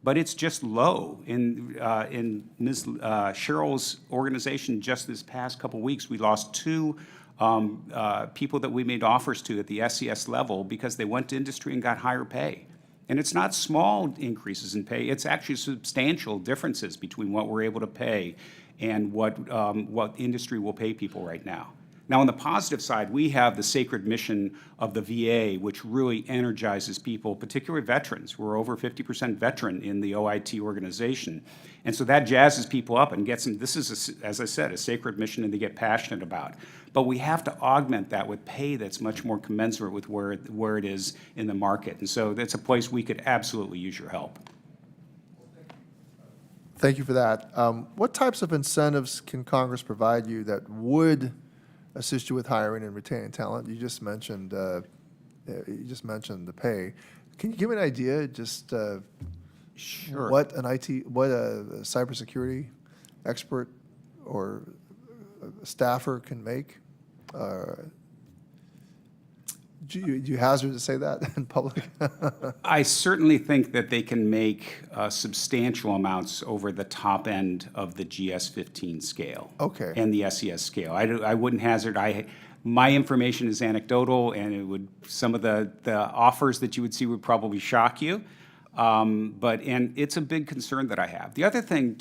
but it's just low. In Ms. Cheryl's organization, just this past couple weeks, we lost 2 people that we made offers to at the SES level because they went to industry and got higher pay. And it's not small increases in pay, it's actually substantial differences between what we're able to pay and what industry will pay people right now. Now, on the positive side, we have the sacred mission of the VA, which really energizes people, particularly veterans. We're over 50% veteran in the OIT organization. And so that jazzes people up and gets them, this is, as I said, a sacred mission and they get passionate about. But we have to augment that with pay that's much more commensurate with where it is in the market. And so that's a place we could absolutely use your help.
Thank you for that. What types of incentives can Congress provide you that would assist you with hiring and retaining talent? You just mentioned the pay. Can you give me an idea, just
Sure.
what a cybersecurity expert or a staffer can make? Do you hazard to say that in public?
I certainly think that they can make substantial amounts over the top end of the GS15 scale.
Okay.
And the SES scale. I wouldn't hazard. My information is anecdotal, and some of the offers that you would see would probably shock you. And it's a big concern that I have. The other thing,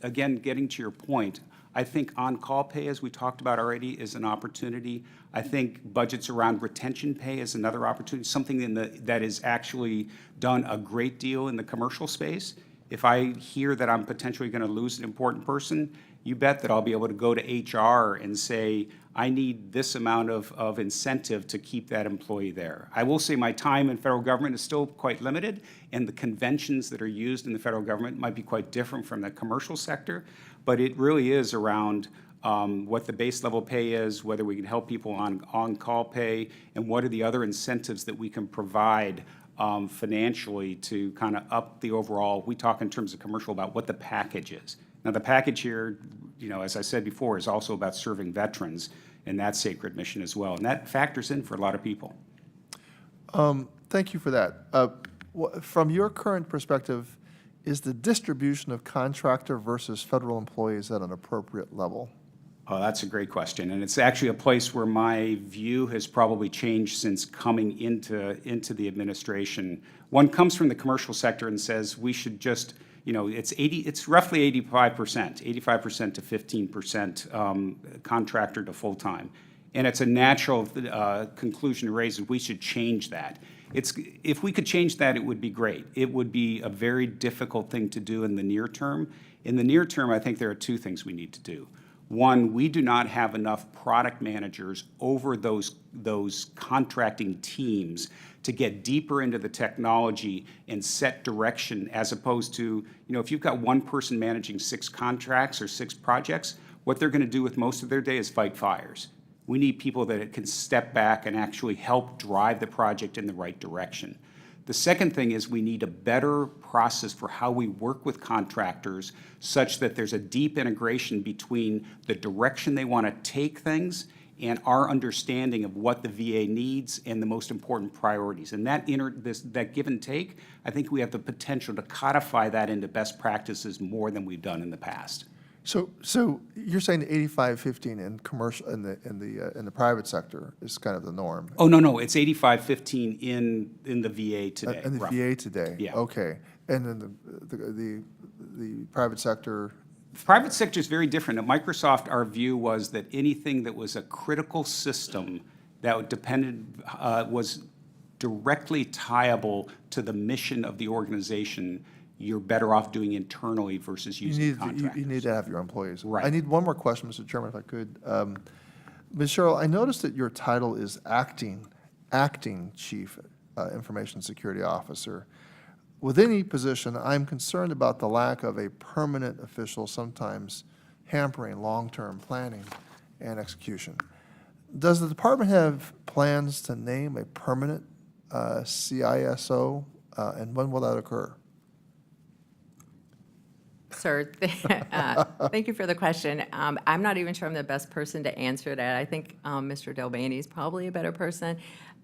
again, getting to your point, I think on-call pay, as we talked about already, is an opportunity. I think budgets around retention pay is another opportunity, something that is actually done a great deal in the commercial space. If I hear that I'm potentially going to lose an important person, you bet that I'll be able to go to HR and say, I need this amount of incentive to keep that employee there. I will say my time in federal government is still quite limited, and the conventions that are used in the federal government might be quite different from the commercial sector, but it really is around what the base level pay is, whether we can help people on-call pay, and what are the other incentives that we can provide financially to kind of up the overall. We talk in terms of commercial about what the package is. Now, the package here, as I said before, is also about serving veterans and that sacred mission as well, and that factors in for a lot of people.
Thank you for that. From your current perspective, is the distribution of contractor versus federal employees at an appropriate level?
Oh, that's a great question, and it's actually a place where my view has probably changed since coming into the administration. One comes from the commercial sector and says we should just, it's roughly 85% to 15% contractor to full-time, and it's a natural conclusion to raise that we should change that. If we could change that, it would be great. It would be a very difficult thing to do in the near term. In the near term, I think there are 2 things we need to do. One, we do not have enough product managers over those contracting teams to get deeper into the technology and set direction, as opposed to, if you've got one person managing 6 contracts or 6 projects, what they're going to do with most of their day is fight fires. We need people that can step back and actually help drive the project in the right direction. The second thing is we need a better process for how we work with contractors such that there's a deep integration between the direction they want to take things and our understanding of what the VA needs and the most important priorities. And that give and take, I think we have the potential to codify that into best practices more than we've done in the past.
So you're saying 85-15 in commercial in the private sector is kind of the norm.
Oh, no, it's 85-15 in the VA today.
In the
roughly.
VA today.
Yeah.
Okay, and then the private sector.
The private sector is very different. At Microsoft, our view was that anything that was a critical system that was directly tiable to the mission of the organization, you're better off doing internally versus using contractors.
You need to have your employees.
Right.
I need one more question, Mr. Chairman, if I could. Ms. Cheryl, I noticed that your title is acting Chief Information Security Officer. With any position, I'm concerned about the lack of a permanent official, sometimes hampering long-term planning and execution. Does the department have plans to name a permanent CISO, and when will that occur?
Sir, thank you for the question. I'm not even sure I'm the best person to answer that. I think Mr. Delbany is probably a better person.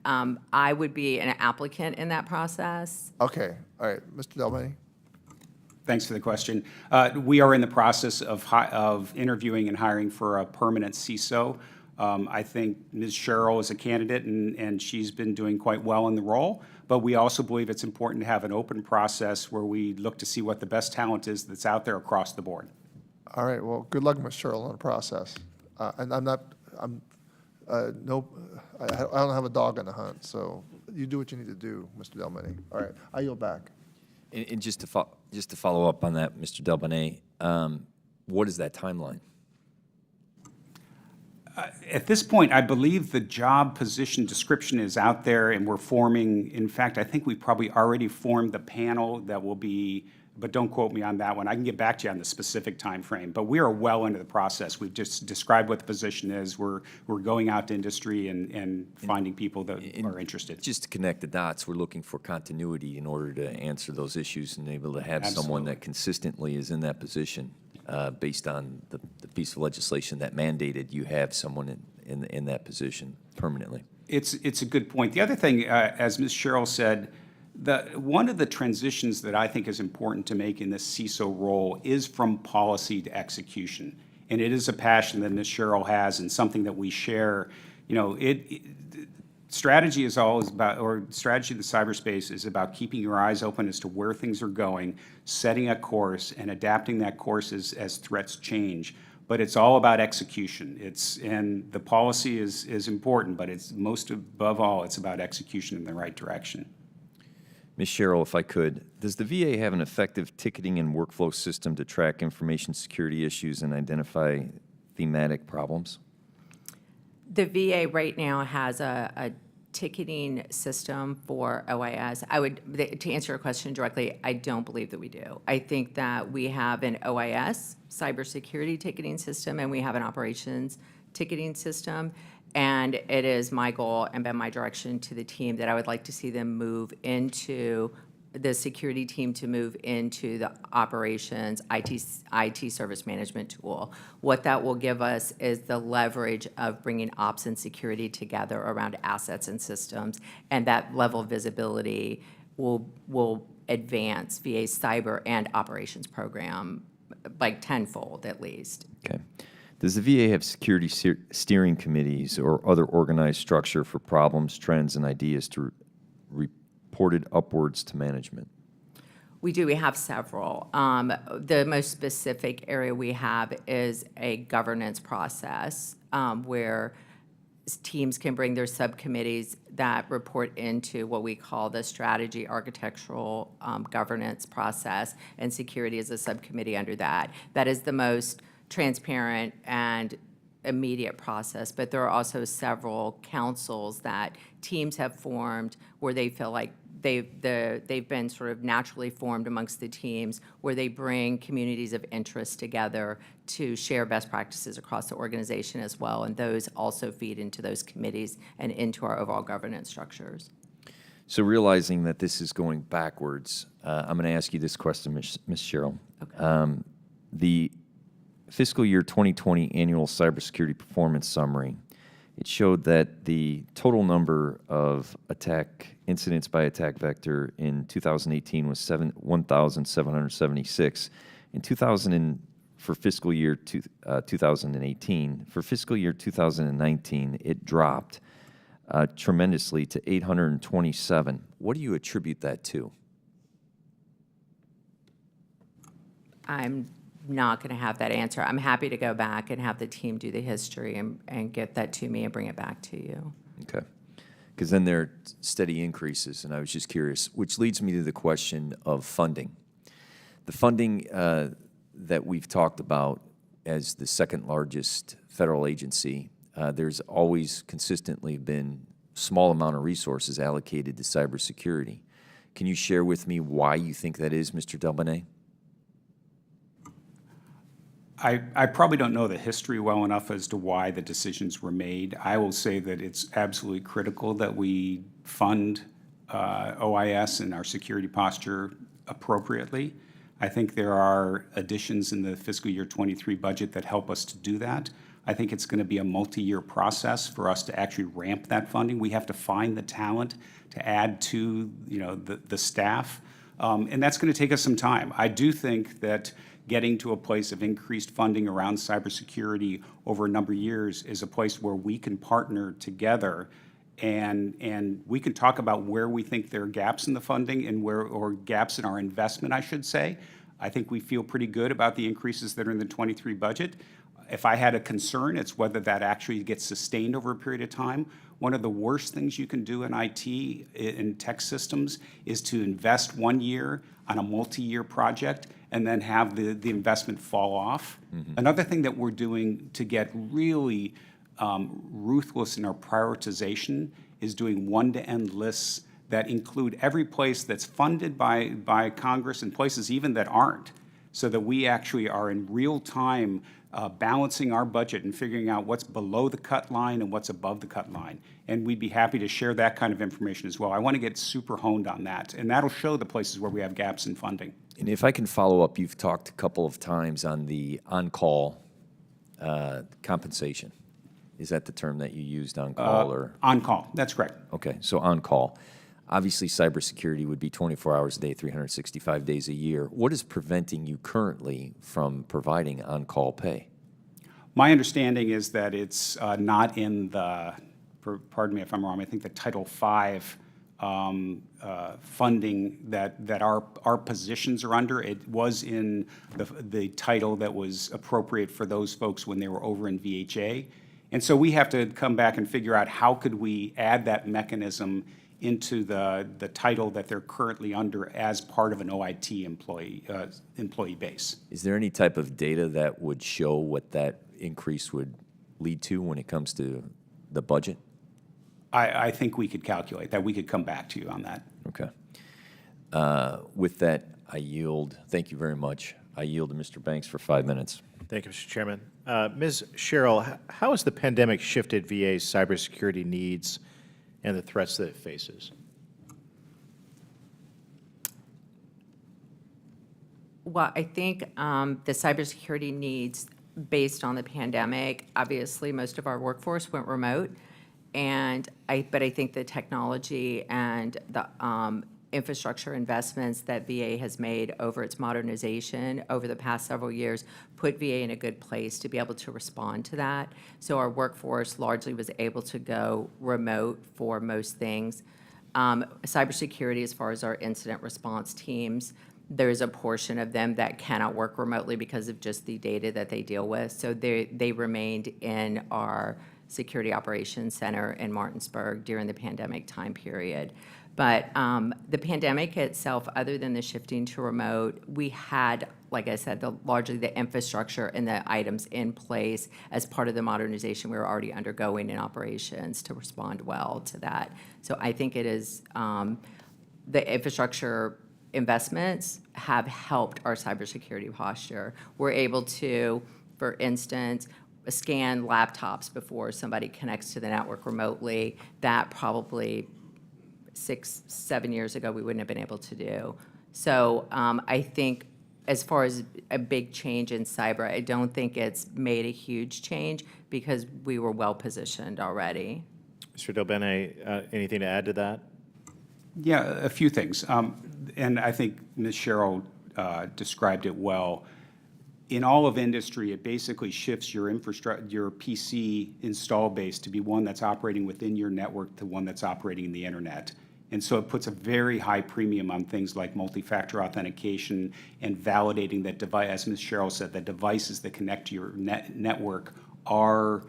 I would be an applicant in that process.
Okay, all right, Mr. Delbany?
Thanks for the question. We are in the process of interviewing and hiring for a permanent CISO. I think Ms. Cheryl is a candidate, and she's been doing quite well in the role. But we also believe it's important to have an open process where we look to see what the best talent is that's out there across the board.
All right, well, good luck, Ms. Cheryl, on the process. And I don't have a dog in the hunt, so you do what you need to do, Mr. Delbany. All right, I yield back.
And just to follow up on that, Mr. Delbany, what is that timeline?
At this point, I believe the job position description is out there, and we're forming, in fact, I think we probably already formed the panel that will be, but don't quote me on that one. I can get back to you on the specific time frame, but we are well into the process. We've just described what the position is. We're going out to industry and finding people that are interested.
Just to connect the dots, we're looking for continuity in order to answer those issues and able to have someone that consistently is in that position. Based on the piece of legislation that mandated you have someone in that position permanently.
It's a good point. The other thing, as Ms. Cheryl said, one of the transitions that I think is important to make in this CISO role is from policy to execution. And it is a passion that Ms. Cheryl has and something that we share. You know, strategy is always about, or strategy in the cyberspace is about keeping your eyes open as to where things are going, setting a course, and adapting that course as threats change. But it's all about execution. And the policy is important, but it's most above all, it's about execution in the right direction.
Ms. Cheryl, if I could, does the VA have an effective ticketing and workflow system to track information security issues and identify thematic problems?
The VA right now has a ticketing system for OIS. To answer your question directly, I don't believe that we do. I think that we have an OIS, cybersecurity ticketing system, and we have an operations ticketing system. And it is my goal and been my direction to the team that I would like to see them move into the security team to move into the operations IT service management tool. What that will give us is the leverage of bringing ops and security together around assets and systems, and that level of visibility will advance VA's cyber and operations program like tenfold at least.
Okay. Does the VA have security steering committees or other organized structure for problems, trends, and ideas to reported upwards to management?
We do. We have several. The most specific area we have is a governance process where teams can bring their subcommittees that report into what we call the strategy architectural governance process, and security is a subcommittee under that. That is the most transparent and immediate process, but there are also several councils that teams have formed where they feel like they've been sort of naturally formed amongst the teams, where they bring communities of interest together to share best practices across the organization as well, and those also feed into those committees and into our overall governance structures.
So realizing that this is going backwards, I'm going to ask you this question, Ms. Cheryl.
Okay.
The fiscal year 2020 annual cybersecurity performance summary, it showed that the total number of attack incidents by attack vector in 2018 was 1,776. For fiscal year 2018, for fiscal year 2019, it dropped tremendously to 827. What do you attribute that to?
I'm not going to have that answer. I'm happy to go back and have the team do the history and get that to me and bring it back to you.
Okay. Because then there are steady increases, and I was just curious, which leads me to the question of funding. The funding that we've talked about as the second largest federal agency, there's always consistently been small amount of resources allocated to cybersecurity. Can you share with me why you think that is, Mr. Delbene?
I probably don't know the history well enough as to why the decisions were made. I will say that it's absolutely critical that we fund OIS and our security posture appropriately. I think there are additions in the fiscal year 23 budget that help us to do that. I think it's going to be a multi-year process for us to actually ramp that funding. We have to find the talent to add to, the staff, and that's going to take us some time. I do think that getting to a place of increased funding around cybersecurity over a number of years is a place where we can partner together and we can talk about where we think there are gaps in the funding and or gaps in our investment, I should say. I think we feel pretty good about the increases that are in the 23 budget. If I had a concern, it's whether that actually gets sustained over a period of time. One of the worst things you can do in IT, in tech systems, is to invest 1 year on a multi-year project and then have the investment fall off. Mm-hmm. Another thing that we're doing to get really ruthless in our prioritization is doing one-to-end lists that include every place that's funded by Congress and places even that aren't, so that we actually are in real time balancing our budget and figuring out what's below the cut line and what's above the cut line. And we'd be happy to share that kind of information as well. I want to get super honed on that, and that'll show the places where we have gaps in funding.
And if I can follow up, you've talked a couple of times on the on-call compensation. Is that the term that you used, on-call? Or
On-call, that's correct.
Okay, so on-call. Obviously, cybersecurity would be 24 hours a day, 365 days a year. What is preventing you currently from providing on-call pay?
My understanding is that it's not in the, pardon me if I'm wrong, I think the Title V funding that our positions are under. It was in the title that was appropriate for those folks when they were over in VHA. And so we have to come back and figure out how could we add that mechanism into the title that they're currently under as part of an OIT employee base.
Is there any type of data that would show what that increase would lead to when it comes to the budget?
I think we could calculate that. We could come back to you on that.
Okay. With that, I yield. Thank you very much. I yield to Mr. Banks for 5 minutes.
Thank you, Mr. Chairman. Ms. Sherrill, how has the pandemic shifted VA's cybersecurity needs and the threats that it faces?
Well, I think the cybersecurity needs, based on the pandemic, obviously most of our workforce went remote, but I think the technology and the infrastructure investments that VA has made over its modernization over the past several years put VA in a good place to be able to respond to that. So our workforce largely was able to go remote for most things. Cybersecurity, as far as our incident response teams, there's a portion of them that cannot work remotely because of just the data that they deal with. So they remained in our Security Operations Center in Martinsburg during the pandemic time period. But the pandemic itself, other than the shifting to remote, we had, like I said, largely the infrastructure and the items in place as part of the modernization we were already undergoing in operations to respond well to that. So I think it is the infrastructure investments have helped our cybersecurity posture. We're able to, for instance, scan laptops before somebody connects to the network remotely. That probably 6-7 years ago we wouldn't have been able to do. So I think as far as a big change in cyber, I don't think it's made a huge change because we were well positioned already.
Mr. Delbene, anything to add to that?
Yeah, a few things. And I think Ms. Sherrill described it well. In all of industry, it basically shifts your PC install base to be one that's operating within your network to one that's operating in the internet. And so it puts a very high premium on things like multi-factor authentication and validating that device, as Ms. Sherrill said, the devices that connect to your network are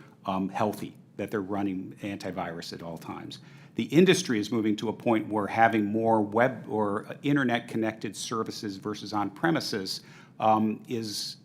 healthy, that they're running antivirus at all times. The industry is moving to a point where having more web or internet-connected services versus on-premises is,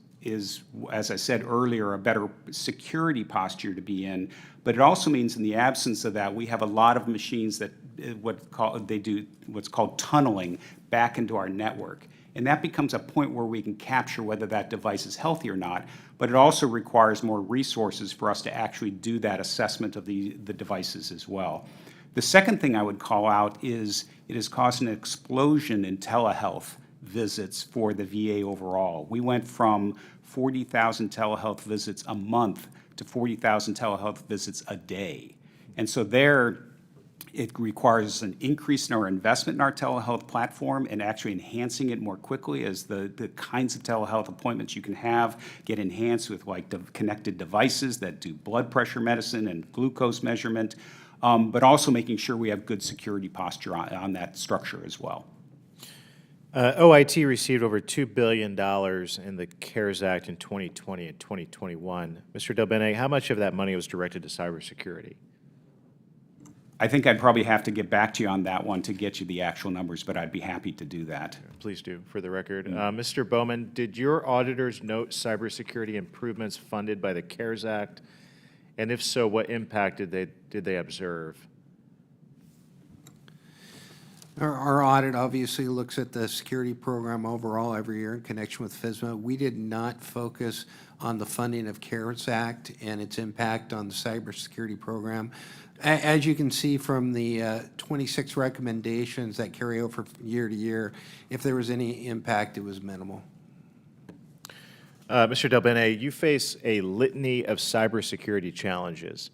as I said earlier, a better security posture to be in. But it also means in the absence of that, we have a lot of machines that they do what's called tunneling back into our network. And that becomes a point where we can capture whether that device is healthy or not. But it also requires more resources for us to actually do that assessment of the devices as well. The second thing I would call out is it has caused an explosion in telehealth visits for the VA overall. We went from 40,000 telehealth visits a month to 40,000 telehealth visits a day. And so there, it requires an increase in our investment in our telehealth platform and actually enhancing it more quickly as the kinds of telehealth appointments you can have get enhanced with like connected devices that do blood pressure medicine and glucose measurement, but also making sure we have good security posture on that structure as well.
OIT received over $2 billion in the CARES Act in 2020 and 2021. Mr. Del Bene, how much of that money was directed to cybersecurity?
I think I'd probably have to get back to you on that one to get you the actual numbers, but I'd be happy to do that.
Please do, for the record. Mr. Bowman, did your auditors note cybersecurity improvements funded by the CARES Act? And if so, what impact did they observe?
Our audit obviously looks at the security program overall every year in connection with FSMA. We did not focus on the funding of CARES Act and its impact on the cybersecurity program. As you can see from the 26 recommendations that carry over year to year, if there was any impact, it was minimal.
Mr. Del Bene, you face a litany of cybersecurity challenges.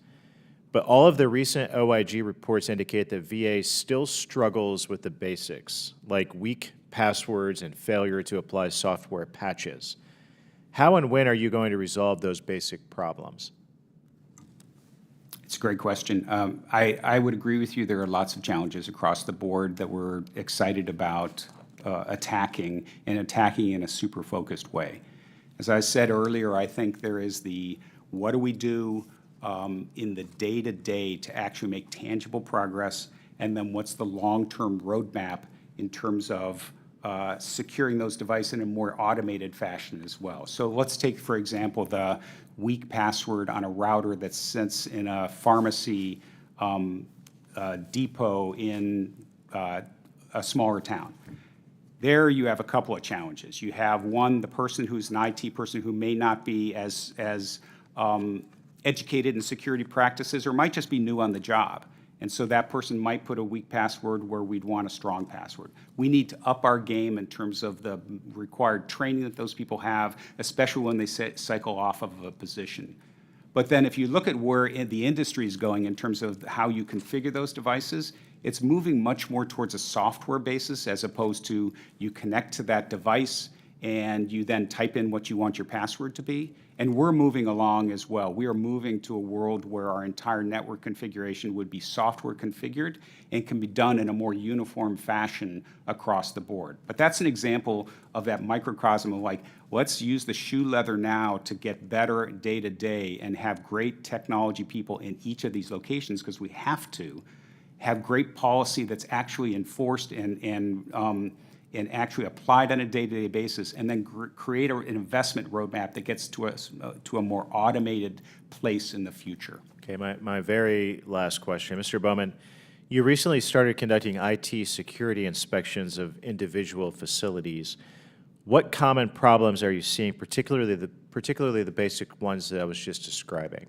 But all of the recent OIG reports indicate that VA still struggles with the basics, like weak passwords and failure to apply software patches. How and when are you going to resolve those basic problems?
It's a great question. I would agree with you. There are lots of challenges across the board that we're excited about attacking and attacking in a super focused way. As I said earlier, I think there is the what do we do in the day-to-day to actually make tangible progress, and then what's the long-term roadmap in terms of securing those devices in a more automated fashion as well. So let's take, for example, the weak password on a router that sits in a pharmacy depot in a smaller town. There you have a couple of challenges. You have one, the person who's an IT person who may not be as educated in security practices or might just be new on the job. And so that person might put a weak password where we'd want a strong password. We need to up our game in terms of the required training that those people have, especially when they cycle off of a position. But then if you look at where the industry is going in terms of how you configure those devices, it's moving much more towards a software basis as opposed to you connect to that device and you then type in what you want your password to be. And we're moving along as well. We are moving to a world where our entire network configuration would be software configured and can be done in a more uniform fashion across the board. But that's an example of that microcosm of like, let's use the shoe leather now to get better day to day and have great technology people in each of these locations because we have to have great policy that's actually enforced and actually applied on a day-to-day basis, and then create an investment roadmap that gets to us to a more automated place in the future.
Okay, my very last question. Mr. Bowman, you recently started conducting IT security inspections of individual facilities. What common problems are you seeing, particularly the basic ones that I was just describing?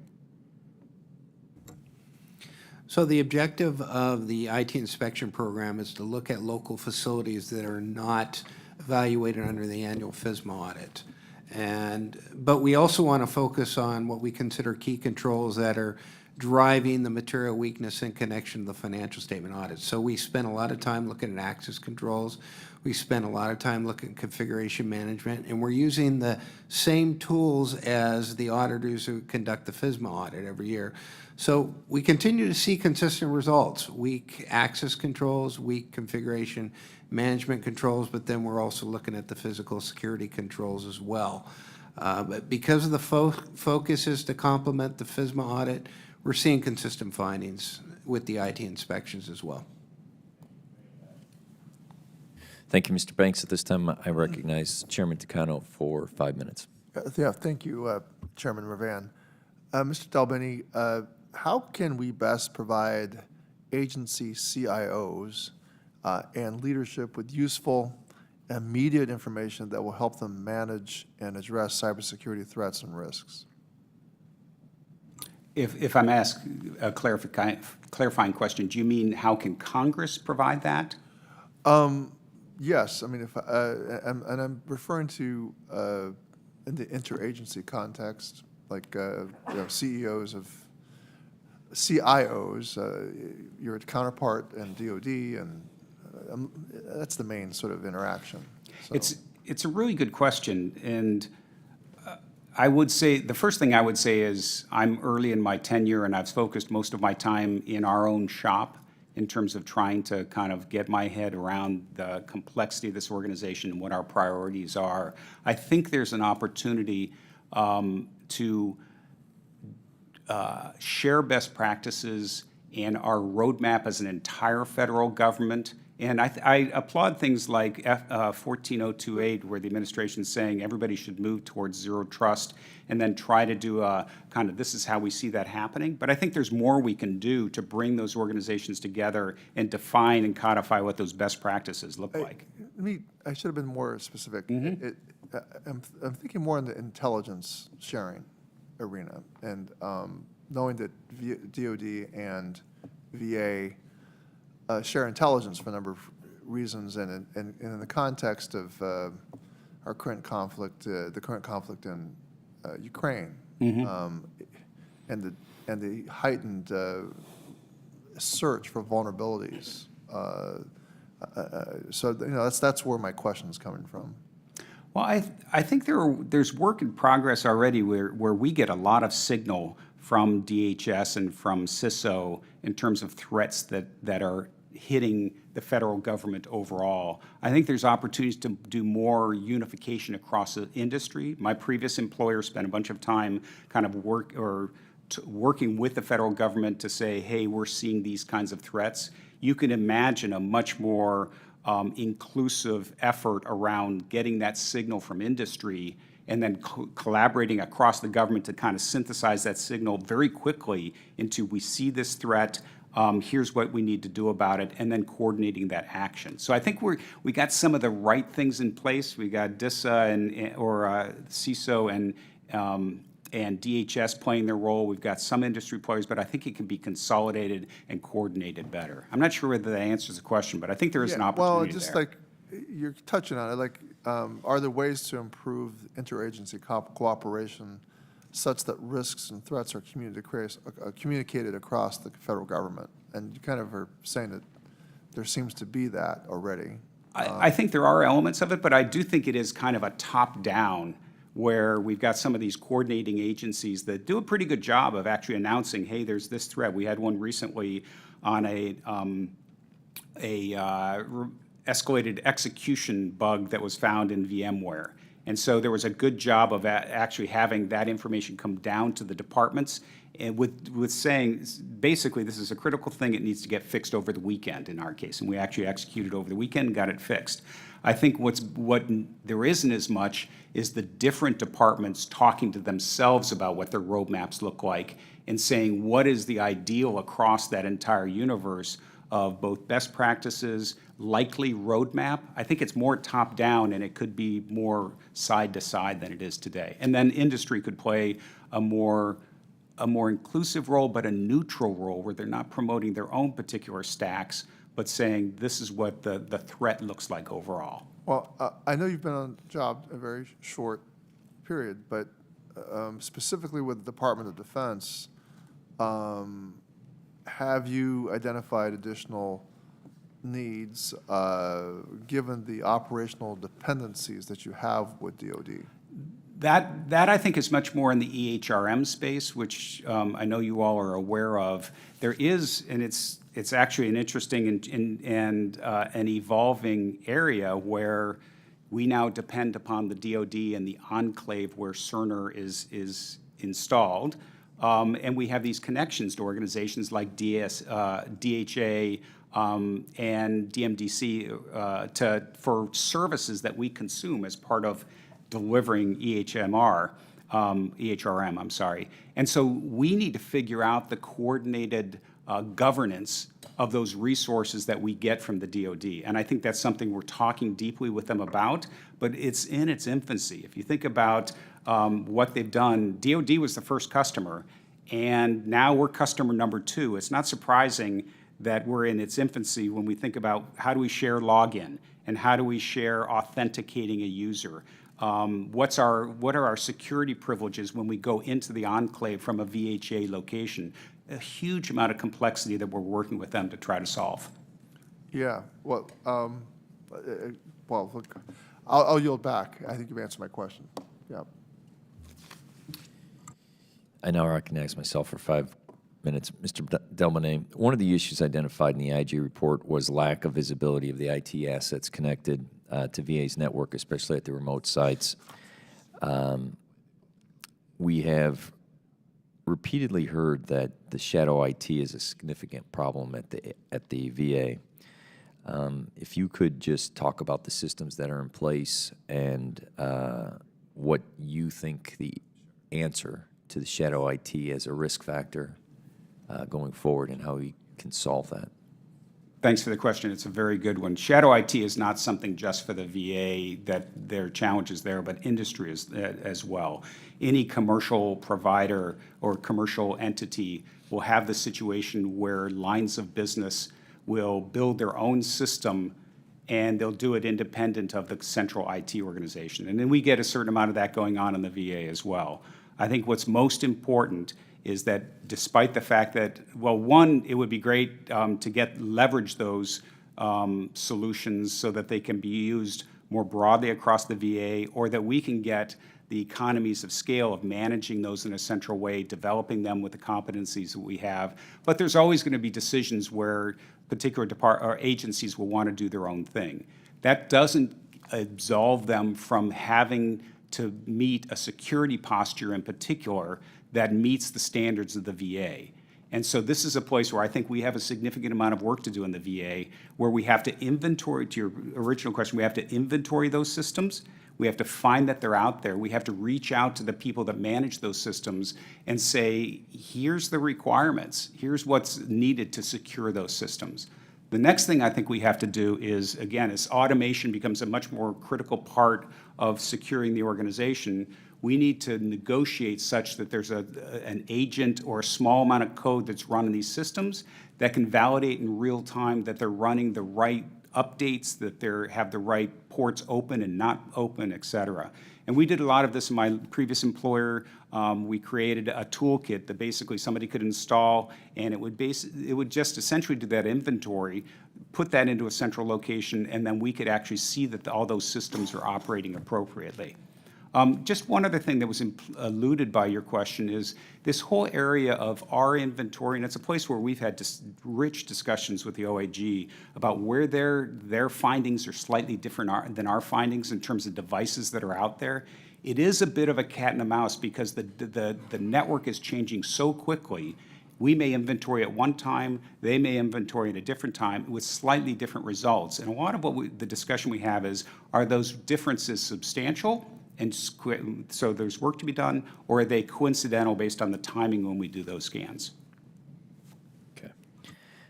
So the objective of the IT inspection program is to look at local facilities that are not evaluated under the annual FSMA audit. But we also want to focus on what we consider key controls that are driving the material weakness in connection to the financial statement audit. So we spent a lot of time looking at access controls. We spent a lot of time looking at configuration management, and we're using the same tools as the auditors who conduct the FISMA audit every year. So we continue to see consistent results, weak access controls, weak configuration management controls, but then we're also looking at the physical security controls as well. But because of the focus is to complement the FISMA audit, we're seeing consistent findings with the IT inspections as well.
Thank you, Mr. Banks. At this time, I recognize Chairman Takano for 5 minutes.
Yeah, thank you, Chairman Mervan. Mr. Dalbeni, how can we best provide agency CIOs and leadership with useful, immediate information that will help them manage and address cybersecurity threats and risks?
If I'm asked a clarifying question, do you mean how can Congress provide that?
Yes, I mean, and I'm referring to in the interagency context, like CEOs of CIOs, your counterpart in DoD, and that's the main sort of interaction. So.
It's a really good question, and I would say the first thing I would say is I'm early in my tenure, and I've focused most of my time in our own shop in terms of trying to kind of get my head around the complexity of this organization and what our priorities are. I think there's an opportunity to share best practices and our roadmap as an entire federal government. And I applaud things like 14028, where the administration is saying everybody should move towards zero trust, and then try to do a kind of this is how we see that happening. But I think there's more we can do to bring those organizations together and define and codify what those best practices look like.
I should have been more specific.
Mm-hmm.
I'm thinking more in the intelligence sharing arena, and knowing that DoD and VA share intelligence for a number of reasons, and in the context of our current conflict, the current conflict in Ukraine,
Mm-hmm.
and the heightened search for vulnerabilities. So that's where my question is coming from.
Well, I think there's work in progress already where we get a lot of signal from DHS and from CISO in terms of threats that are hitting the federal government overall. I think there's opportunities to do more unification across the industry. My previous employer spent a bunch of time kind of working with the federal government to say, hey, we're seeing these kinds of threats. You can imagine a much more inclusive effort around getting that signal from industry and then collaborating across the government to kind of synthesize that signal very quickly into we see this threat, here's what we need to do about it, and then coordinating that action. So I think we got some of the right things in place. We got DISA or CISO and DHS playing their role. We've got some industry players, but I think it can be consolidated and coordinated better. I'm not sure whether that answers the question, but I think there is an opportunity
well, just
there.
like you're touching on it, like are there ways to improve interagency cooperation such that risks and threats are communicated across the federal government? And you kind of are saying that there seems to be that already.
I think there are elements of it, but I do think it is kind of a top-down where we've got some of these coordinating agencies that do a pretty good job of actually announcing, hey, there's this threat. We had one recently on a escalated execution bug that was found in VMware. And so there was a good job of actually having that information come down to the departments and with saying, basically, this is a critical thing. It needs to get fixed over the weekend in our case. And we actually executed over the weekend and got it fixed. I think what there isn't as much is the different departments talking to themselves about what their roadmaps look like and saying what is the ideal across that entire universe of both best practices, likely roadmap. I think it's more top-down, and it could be more side-to-side than it is today. And then industry could play a more inclusive role, but a neutral role where they're not promoting their own particular stacks, but saying this is what the threat looks like overall.
Well, I know you've been on the job a very short period, but specifically with the Department of Defense, have you identified additional needs, given the operational dependencies that you have with DoD?
That I think is much more in the EHRM space, which I know you all are aware of. There is, and it's actually an interesting and an evolving area where we now depend upon the DoD and the enclave where Cerner is installed. And we have these connections to organizations like DHA and DMDC for services that we consume as part of delivering EHRM, I'm sorry. And so we need to figure out the coordinated governance of those resources that we get from the DoD. And I think that's something we're talking deeply with them about, but it's in its infancy. If you think about what they've done, DoD was the first customer, and now we're customer number 2. It's not surprising that we're in its infancy when we think about how do we share login and how do we share authenticating a user. What are our security privileges when we go into the enclave from a VHA location? A huge amount of complexity that we're working with them to try to solve.
Yeah, well, look, I'll yield back. I think you've answered my question. Yeah.
I now recognize myself for 5 minutes. Mr. Delmonte, one of the issues identified in the IG report was lack of visibility of the IT assets connected to VA's network, especially at the remote sites. We have repeatedly heard that the shadow IT is a significant problem at the VA. If you could just talk about the systems that are in place and what you think the answer to the shadow IT as a risk factor going forward and how we can solve that.
Thanks for the question. It's a very good one. Shadow IT is not something just for the VA that there are challenges there, but industry as well. Any commercial provider or commercial entity will have the situation where lines of business will build their own system and they'll do it independent of the central IT organization. And then we get a certain amount of that going on in the VA as well. I think what's most important is that despite the fact that, well, one, it would be great to leverage those solutions so that they can be used more broadly across the VA, or that we can get the economies of scale of managing those in a central way, developing them with the competencies that we have. But there's always going to be decisions where particular or agencies will want to do their own thing. That doesn't absolve them from having to meet a security posture in particular that meets the standards of the VA. And so this is a place where I think we have a significant amount of work to do in the VA, where we have to inventory, to your original question, we have to inventory those systems. We have to find that they're out there. We have to reach out to the people that manage those systems and say, here's the requirements. Here's what's needed to secure those systems. The next thing I think we have to do is, again, as automation becomes a much more critical part of securing the organization, we need to negotiate such that there's an agent or a small amount of code that's run in these systems that can validate in real time that they're running the right updates, that they have the right ports open and not open, et cetera. And we did a lot of this in my previous employer. We created a toolkit that basically somebody could install, and it would just essentially do that inventory, put that into a central location, and then we could actually see that all those systems are operating appropriately. Just one other thing that was alluded by your question is this whole area of our inventory, and it's a place where we've had rich discussions with the OIG about where their findings are slightly different than our findings in terms of devices that are out there. It is a bit of a cat and a mouse because the network is changing so quickly. We may inventory at one time, they may inventory at a different time with slightly different results. And a lot of the discussion we have is, are those differences substantial? And so there's work to be done, or are they coincidental based on the timing when we do those scans?
Okay.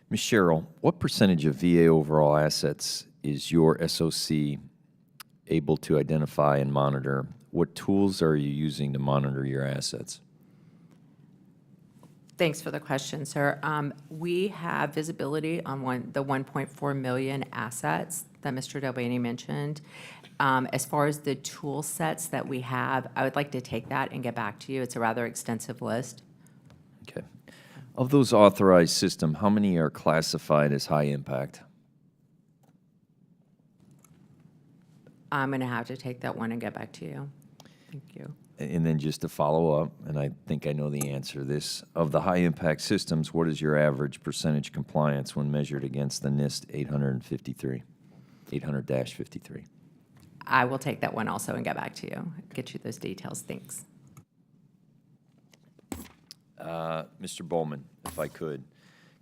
Ms. Sherrill, what percentage of VA overall assets is your SOC able to identify and monitor? What tools are you using to monitor your assets?
Thanks for the question, sir. We have visibility on the 1.4 million assets that Mr. Delbany mentioned. As far as the tool sets that we have, I would like to take that and get back to you. It's a rather extensive list.
Okay. Of those authorized systems, how many are classified as high impact?
I'm going to have to take that one and get back to you. Thank you.
And then just to follow up, and I think I know the answer to this, of the high-impact systems, what is your average percentage compliance when measured against the NIST 800-53?
I will take that one also and get back to you, get you those details. Thanks.
Mr. Bowman, if I could,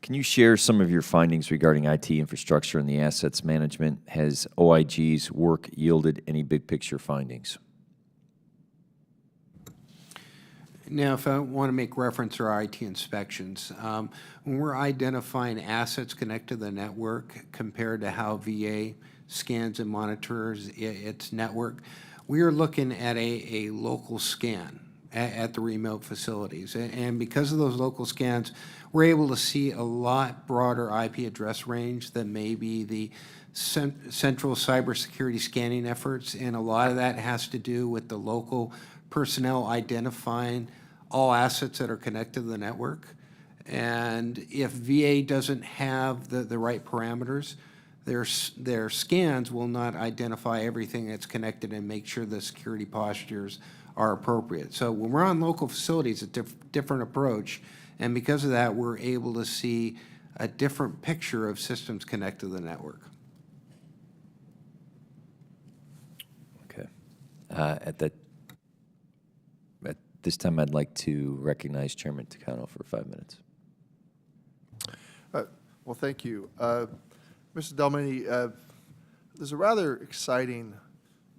can you share some of your findings regarding IT infrastructure and the assets management? Has OIG's work yielded any big-picture findings?
Now, if I want to make reference to our IT inspections, when we're identifying assets connected to the network compared to how VA scans and monitors its network, we are looking at a local scan at the remote facilities. And because of those local scans, we're able to see a lot broader IP address range than maybe the central cybersecurity scanning efforts. And a lot of that has to do with the local personnel identifying all assets that are connected to the network. And if VA doesn't have the right parameters, their scans will not identify everything that's connected and make sure the security postures are appropriate. So when we're on local facilities, it's a different approach. And because of that, we're able to see a different picture of systems connected to the network.
Okay. At this time, I'd like to recognize Chairman Takano for 5 minutes.
Well, thank you. Mr. Delmany, there's a rather exciting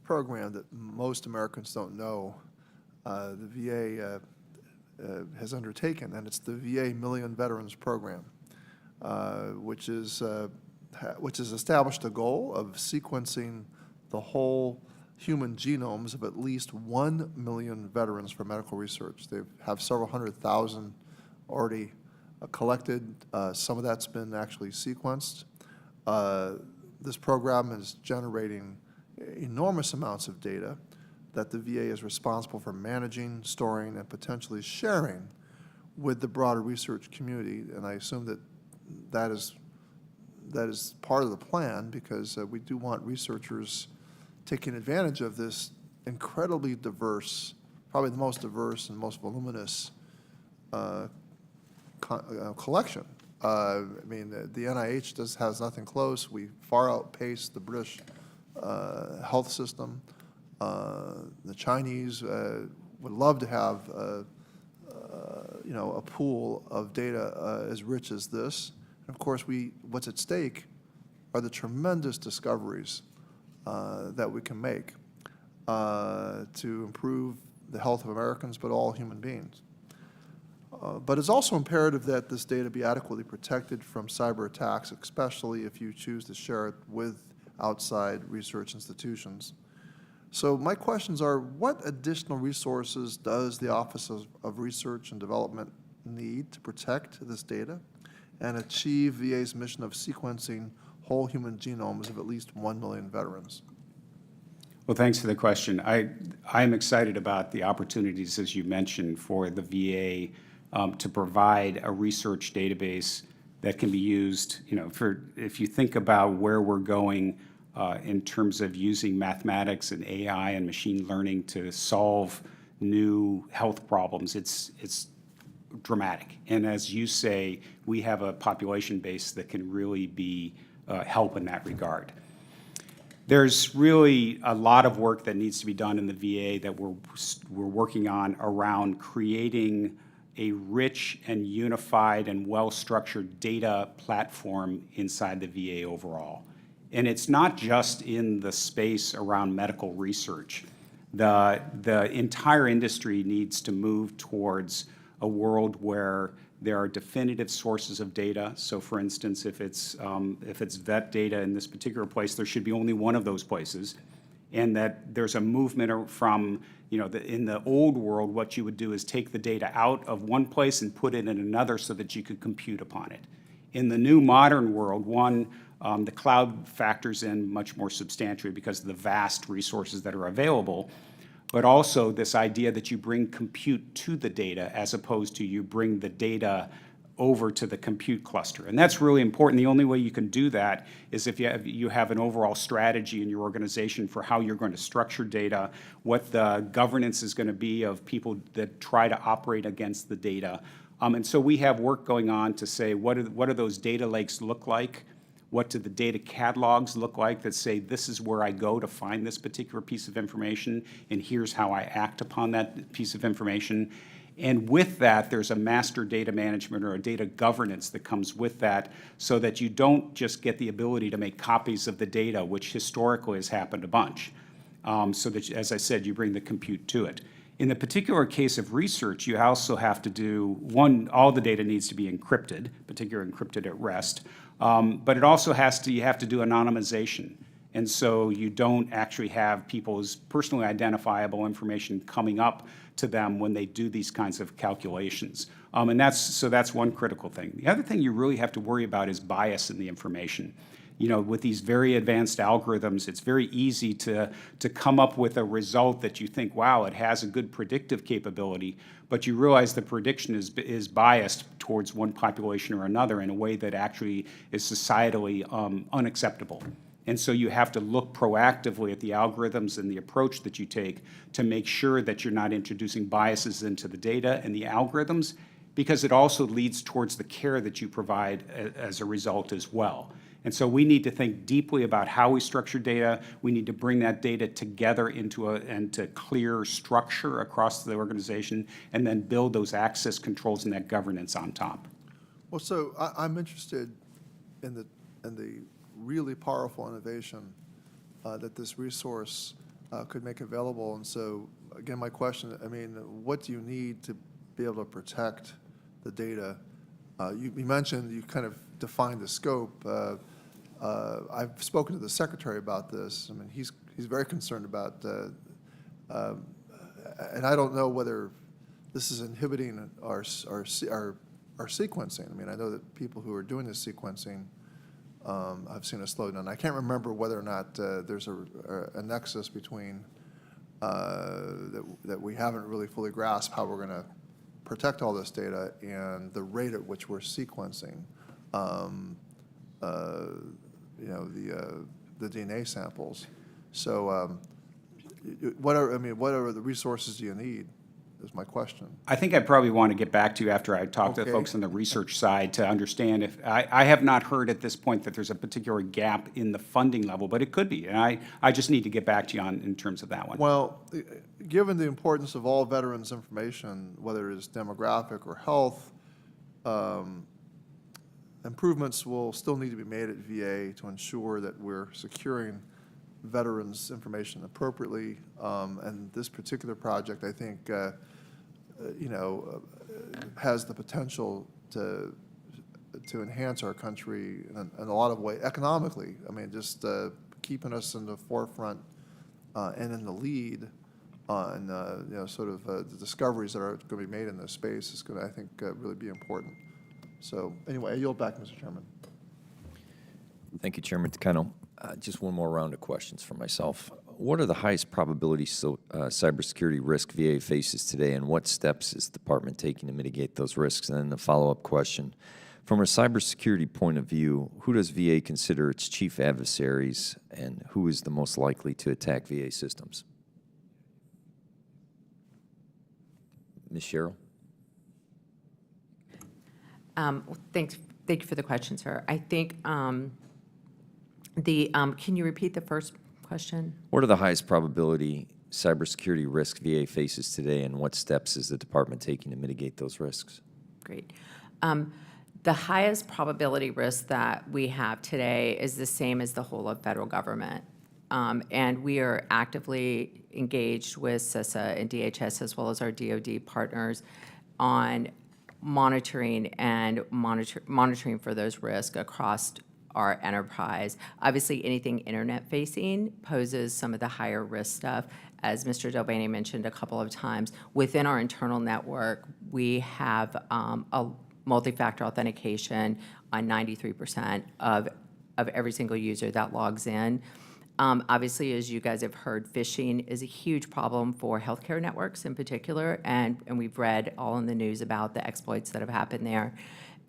program that most Americans don't know the VA has undertaken, and it's the VA Million Veterans Program, which has established a goal of sequencing the whole human genomes of at least 1 million veterans for medical research. They have several 100,000 already collected. Some of that's been actually sequenced. This program is generating enormous amounts of data that the VA is responsible for managing, storing, and potentially sharing with the broader research community. And I assume that is part of the plan, because we do want researchers taking advantage of this incredibly diverse, probably the most diverse and most voluminous collection. I mean, the NIH has nothing close. We far outpace the British health system. The Chinese would love to have a pool of data as rich as this. And of course, what's at stake are the tremendous discoveries that we can make to improve the health of Americans, but all human beings. But it's also imperative that this data be adequately protected from cyber attacks, especially if you choose to share it with outside research institutions. So my questions are, what additional resources does the Office of Research and Development need to protect this data and achieve VA's mission of sequencing whole human genomes of at least 1 million veterans?
Well, thanks for the question. I'm excited about the opportunities, as you mentioned, for the VA to provide a research database that can be used, if you think about where we're going in terms of using mathematics and AI and machine learning to solve new health problems, it's dramatic. And as you say, we have a population base that can really be help in that regard. There's really a lot of work that needs to be done in the VA that we're working on around creating a rich and unified and well-structured data platform inside the VA overall. And it's not just in the space around medical research. The entire industry needs to move towards a world where there are definitive sources of data. So for instance, if it's vet data in this particular place, there should be only one of those places. And that there's a movement from, in the old world, what you would do is take the data out of one place and put it in another so that you could compute upon it. In the new modern world, the cloud factors in much more substantially because of the vast resources that are available, but also this idea that you bring compute to the data as opposed to you bring the data over to the compute cluster. And that's really important. The only way you can do that is if you have an overall strategy in your organization for how you're going to structure data, what the governance is going to be of people that try to operate against the data. And so we have work going on to say, what do those data lakes look like? What do the data catalogs look like that say, this is where I go to find this particular piece of information, and here's how I act upon that piece of information. And with that, there's a master data management or a data governance that comes with that, so that you don't just get the ability to make copies of the data, which historically has happened a bunch, so that, as I said, you bring the compute to it. In the particular case of research, you also have to do, one, all the data needs to be encrypted, particularly encrypted at rest, but it also you have to do anonymization. And so you don't actually have people's personally identifiable information coming up to them when they do these kinds of calculations. And that's one critical thing. The other thing you really have to worry about is bias in the information. You know, with these very advanced algorithms, it's very easy to come up with a result that you think, wow, it has a good predictive capability, but you realize the prediction is biased towards one population or another in a way that actually is societally unacceptable. And so you have to look proactively at the algorithms and the approach that you take to make sure that you're not introducing biases into the data and the algorithms, because it also leads towards the care that you provide as a result as well. And so we need to think deeply about how we structure data. We need to bring that data together into clear structure across the organization, and then build those access controls and that governance on top.
Well, so I'm interested in the really powerful innovation that this resource could make available. And so, again, my question, I mean, what do you need to be able to protect the data? You mentioned, you kind of defined the scope. I've spoken to the Secretary about this. I mean, he's very concerned about, and I don't know whether this is inhibiting our sequencing. I mean, I know that people who are doing this sequencing, I've seen a slowdown. I can't remember whether or not there's a nexus between that we haven't really fully grasped how we're going to protect all this data and the rate at which we're sequencing. You know, the DNA samples. So, what are the resources do you need? Is my question.
I think I probably want to get back to you after I talk to the folks on the research side to understand if, I have not heard at this point that there's a particular gap in the funding level, but it could be. And I just need to get back to you in terms of that one.
Well, given the importance of all veterans' information, whether it is demographic or health, improvements will still need to be made at VA to ensure that we're securing veterans' information appropriately. And this particular project, I think, you know, has the potential to enhance our country in a lot of ways, economically. I mean, just keeping us in the forefront and in the lead on, you know, sort of the discoveries that are going to be made in this space is going to, I think, really be important. So anyway, I yield back, Mr. Chairman.
Thank you, Chairman Takano. Just one more round of questions for myself. What are the highest probability cybersecurity risk VA faces today, and what steps is the department taking to mitigate those risks? And then the follow-up question, from a cybersecurity point of view, who does VA consider its chief adversaries, and who is the most likely to attack VA systems? Ms. Sherrill?
Thank you for the question, sir. I think can you repeat the first question?
What are the highest probability cybersecurity risk VA faces today, and what steps is the department taking to mitigate those risks?
Great. The highest probability risk that we have today is the same as the whole of federal government. And we are actively engaged with CISA and DHS, as well as our DoD partners, on monitoring for those risks across our enterprise. Obviously, anything internet-facing poses some of the higher risk stuff. As Mr. Delbany mentioned a couple of times, within our internal network, we have a multi-factor authentication on 93% of every single user that logs in. Obviously, as you guys have heard, phishing is a huge problem for healthcare networks in particular, and we've read all in the news about the exploits that have happened there.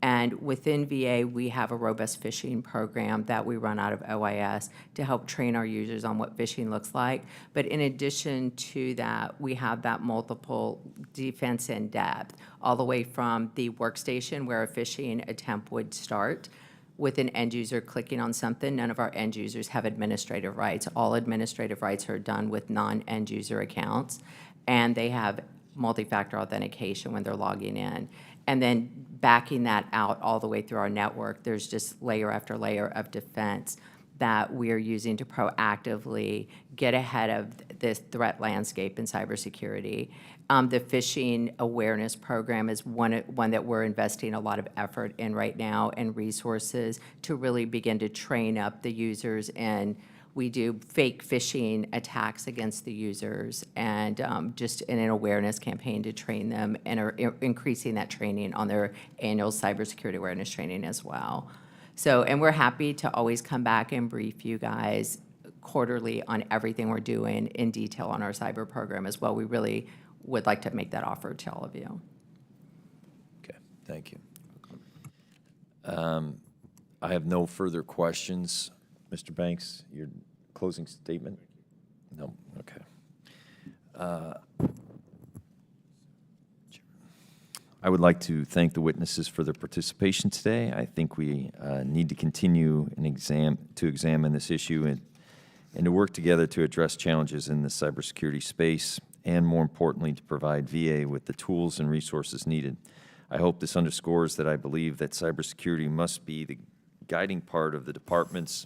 And within VA, we have a robust phishing program that we run out of OIS to help train our users on what phishing looks like. But in addition to that, we have that multiple defense in depth, all the way from the workstation where a phishing attempt would start with an end user clicking on something. None of our end users have administrative rights. All administrative rights are done with non-end user accounts, and they have multi-factor authentication when they're logging in. And then backing that out all the way through our network, there's just layer after layer of defense that we are using to proactively get ahead of this threat landscape in cybersecurity. The phishing awareness program is one that we're investing a lot of effort in right now and resources to really begin to train up the users. And we do fake phishing attacks against the users, and just in an awareness campaign to train them, and are increasing that training on their annual cybersecurity awareness training as well. So, and we're happy to always come back and brief you guys quarterly on everything we're doing in detail on our cyber program as well. We really would like to make that offer to all of you.
Okay, thank you. I have no further questions. Mr. Banks, your closing statement? No, okay. I would like to thank the witnesses for their participation today. I think we need to continue to examine this issue and to work together to address challenges in the cybersecurity space, and more importantly, to provide VA with the tools and resources needed. I hope this underscores that I believe that cybersecurity must be the guiding part of the department's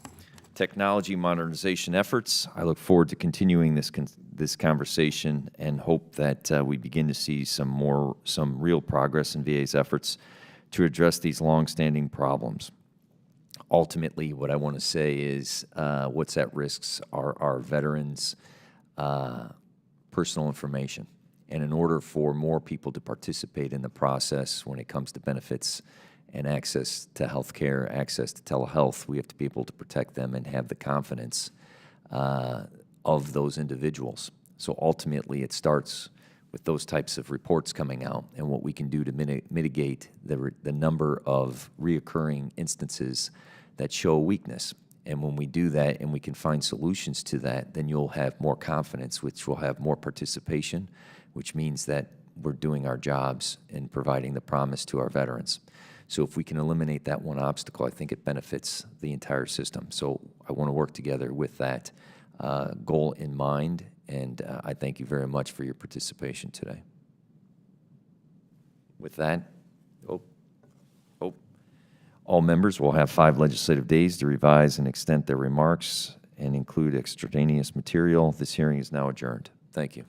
technology modernization efforts. I look forward to continuing this conversation and hope that we begin to see some real progress in VA's efforts to address these longstanding problems. Ultimately, what I want to say is what's at risk are our veterans' personal information. And in order for more people to participate in the process when it comes to benefits and access to health care, access to telehealth, we have to be able to protect them and have the confidence of those individuals. So ultimately, it starts with those types of reports coming out and what we can do to mitigate the number of reoccurring instances that show weakness. And when we do that and we can find solutions to that, then you'll have more confidence, which will have more participation, which means that we're doing our jobs in providing the promise to our veterans. So if we can eliminate that one obstacle, I think it benefits the entire system. So I want to work together with that goal in mind, and I thank you very much for your participation today. With that, all members will have 5 legislative days to revise and extend their remarks and include extraneous material. This hearing is now adjourned. Thank you.